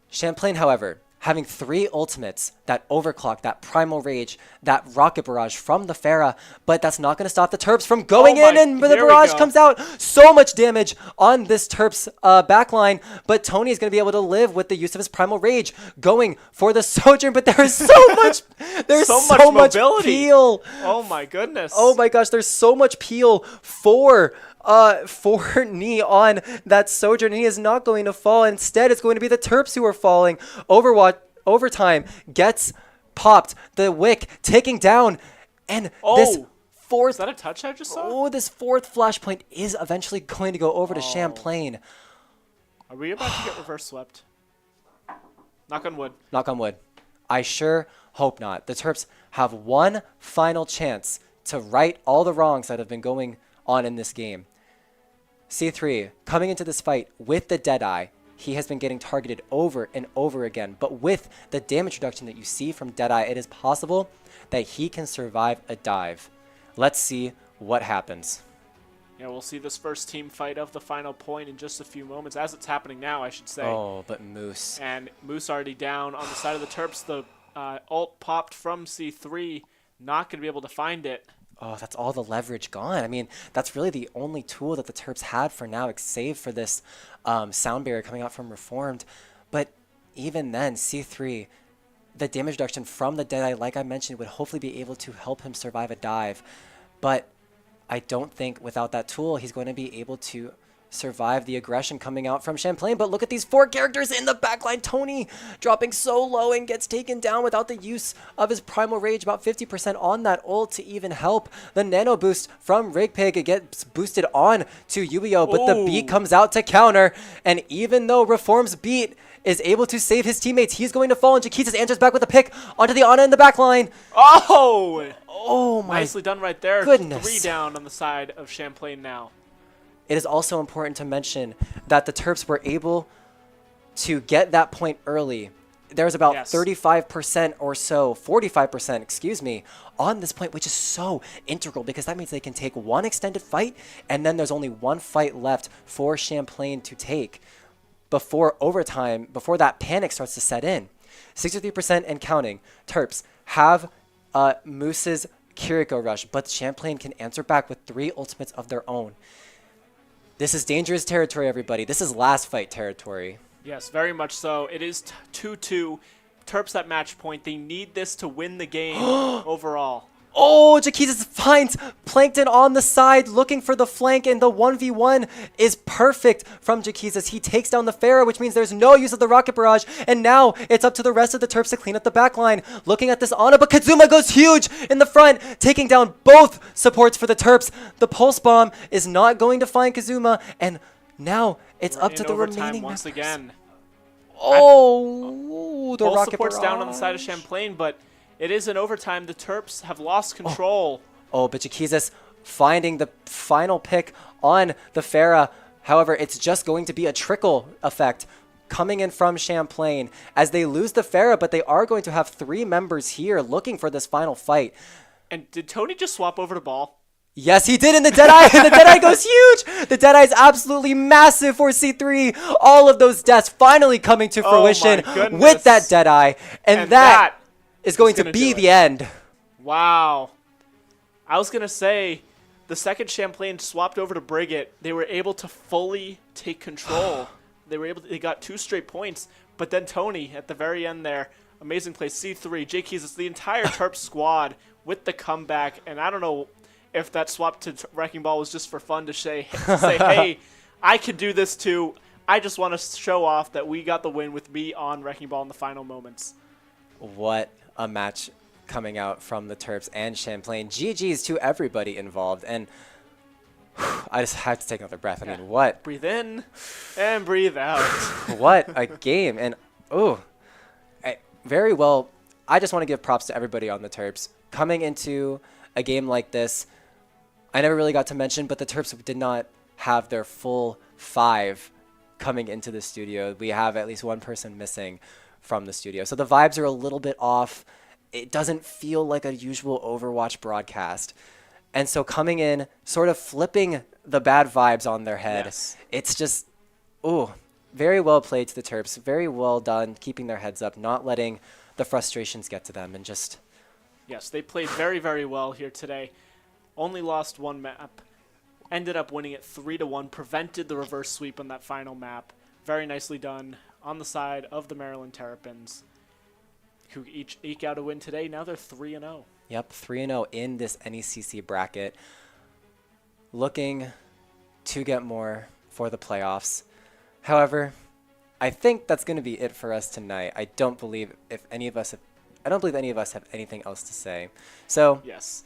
Champlain, however, having 3 ultimates, that overclock, that primal rage, that rocket barrage from the Pharah, but that's not going to stop the Terps from going in, and the barrage comes out. So much damage on this Terps backline, but Tony is going to be able to live with the use of his primal rage, going for the Sojourn, but there is so much, so much peel. Oh my goodness. Oh my gosh, there's so much peel for knee on that Sojourn. He is not going to fall. Instead, it's going to be the Terps who are falling. Overtime gets popped. The wick taking down. And this fourth... Is that a touch I just saw? Oh, this 4th flashpoint is eventually going to go over to Champlain. Are we about to get reverse swept? Knock on wood. Knock on wood. I sure hope not. The Terps have one final chance to right all the wrongs that have been going on in this game. C3 coming into this fight with the Deadeye. He has been getting targeted over and over again, but with the damage reduction that you see from Deadeye, it is possible that he can survive a dive. Let's see what happens. Yeah, we'll see this first team fight of the final point in just a few moments, as it's happening now, I should say. Oh, but Moose. And Moose already down on the side of the Terps. The ult popped from C3, not going to be able to find it. Oh, that's all the leverage gone. I mean, that's really the only tool that the Terps had for now, save for this sound barrier coming out from Reformed. But even then, C3, the damage reduction from the Deadeye, like I mentioned, would hopefully be able to help him survive a dive. But I don't think without that tool, he's going to be able to survive the aggression coming out from Champlain. But look at these 4 characters in the backline. Tony dropping so low and gets taken down without the use of his Primal Rage. About 50% on that ult to even help. The Nano Boost from Rigpig. It gets boosted on to Yu-Gi-Oh! But the beat comes out to counter. And even though Reform's beat is able to save his teammates, he's going to fall. And Jaquizas answers back with a pick onto the Ana in the backline. Oh my Nicely done right there. goodness. 3 down on the side of Champlain now. It is also important to mention that the Terps were able to get that point early. There was about 35% or so, 45%, excuse me, on this point, which is so integral because that means they can take 1 extended fight and then there's only 1 fight left for Champlain to take before overtime, before that panic starts to set in. 63% and counting. Terps have Moose's Kiriko Rush, but Champlain can answer back with 3 ultimates of their own. This is dangerous territory, everybody. This is last fight territory. Yes, very much so. It is 2-2. Terps at match point. They need this to win the game overall. Oh, Jaquizas finds Plankton on the side, looking for the flank, and the 1v1 is perfect from Jaquizas. He takes down the Pharah, which means there's no use of the Rocket Barrage, and now it's up to the rest of the Terps to clean up the backline. Looking at this Ana, but Kazuma goes huge in the front, taking down both supports for the Terps. The Pulse Bomb is not going to find Kazuma, and now it's up to the remaining once members. again. Oh, the Both Rocket supports Barrage. down on the side of Champlain, but it is in overtime. The Terps have lost control. Oh, but Jaquizas finding the final pick on the Pharah. However, it's just going to be a trickle effect coming in from Champlain as they lose the Pharah, but they are going to have 3 members here looking for this final fight. And did Tony just swap over to ball? Yes, he did in the Deadeye. The Deadeye goes huge. The Deadeye is absolutely massive for C3. All of those deaths finally coming to fruition with that Deadeye. And that is going to be the end. Wow. I was going to say, the second Champlain swapped over to Brigit, they were able to fully take control. They got 2 straight points. But then Tony, at the very end there, amazing play. C3, Jaquizas, the entire Terps squad with the comeback. And I don't know if that swap to Wrecking Ball was just for fun to say, hey, I can do this too. I just want to show off that we got the win with me on Wrecking Ball in the final moments. What a match coming out from the Terps and Champlain. GG's to everybody involved. And I just had to take another breath. I mean, what? Breathe in and breathe out. What a game. And, very well. I just want to give props to everybody on the Terps. Coming into a game like this, I never really got to mention, but the Terps did not have their full 5 coming into the studio. We have at least 1 person missing from the studio. So the vibes are a little bit off. It doesn't feel like a usual Overwatch broadcast. And so coming in, sort of flipping the bad vibes on their head, it's just, very well played to the Terps. Very well done, keeping their heads up, not letting the frustrations get to them, and just... Yes, they played very, very well here today. Only lost 1 map. Ended up winning it 3-1. Prevented the reverse sweep on that final map. Very nicely done on the side of the Maryland Terrapins, who each eke out a win today. Now they're 3-0. Yep, 3-0 in this NECC bracket. Looking to get more for the playoffs. However, I think that's going to be it for us tonight. I don't believe any of us have anything else to say. So yes.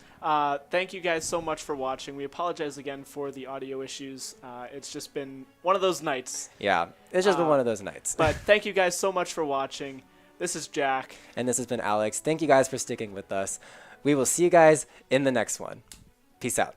Thank you guys so much for watching. We apologize again for the audio issues. It's just been one of those nights. Yeah, it's just been one of those nights. But thank you guys so much for watching. This is Jack. And this has been Alex. Thank you guys for sticking with us. We will see you guys in the next one. Peace out.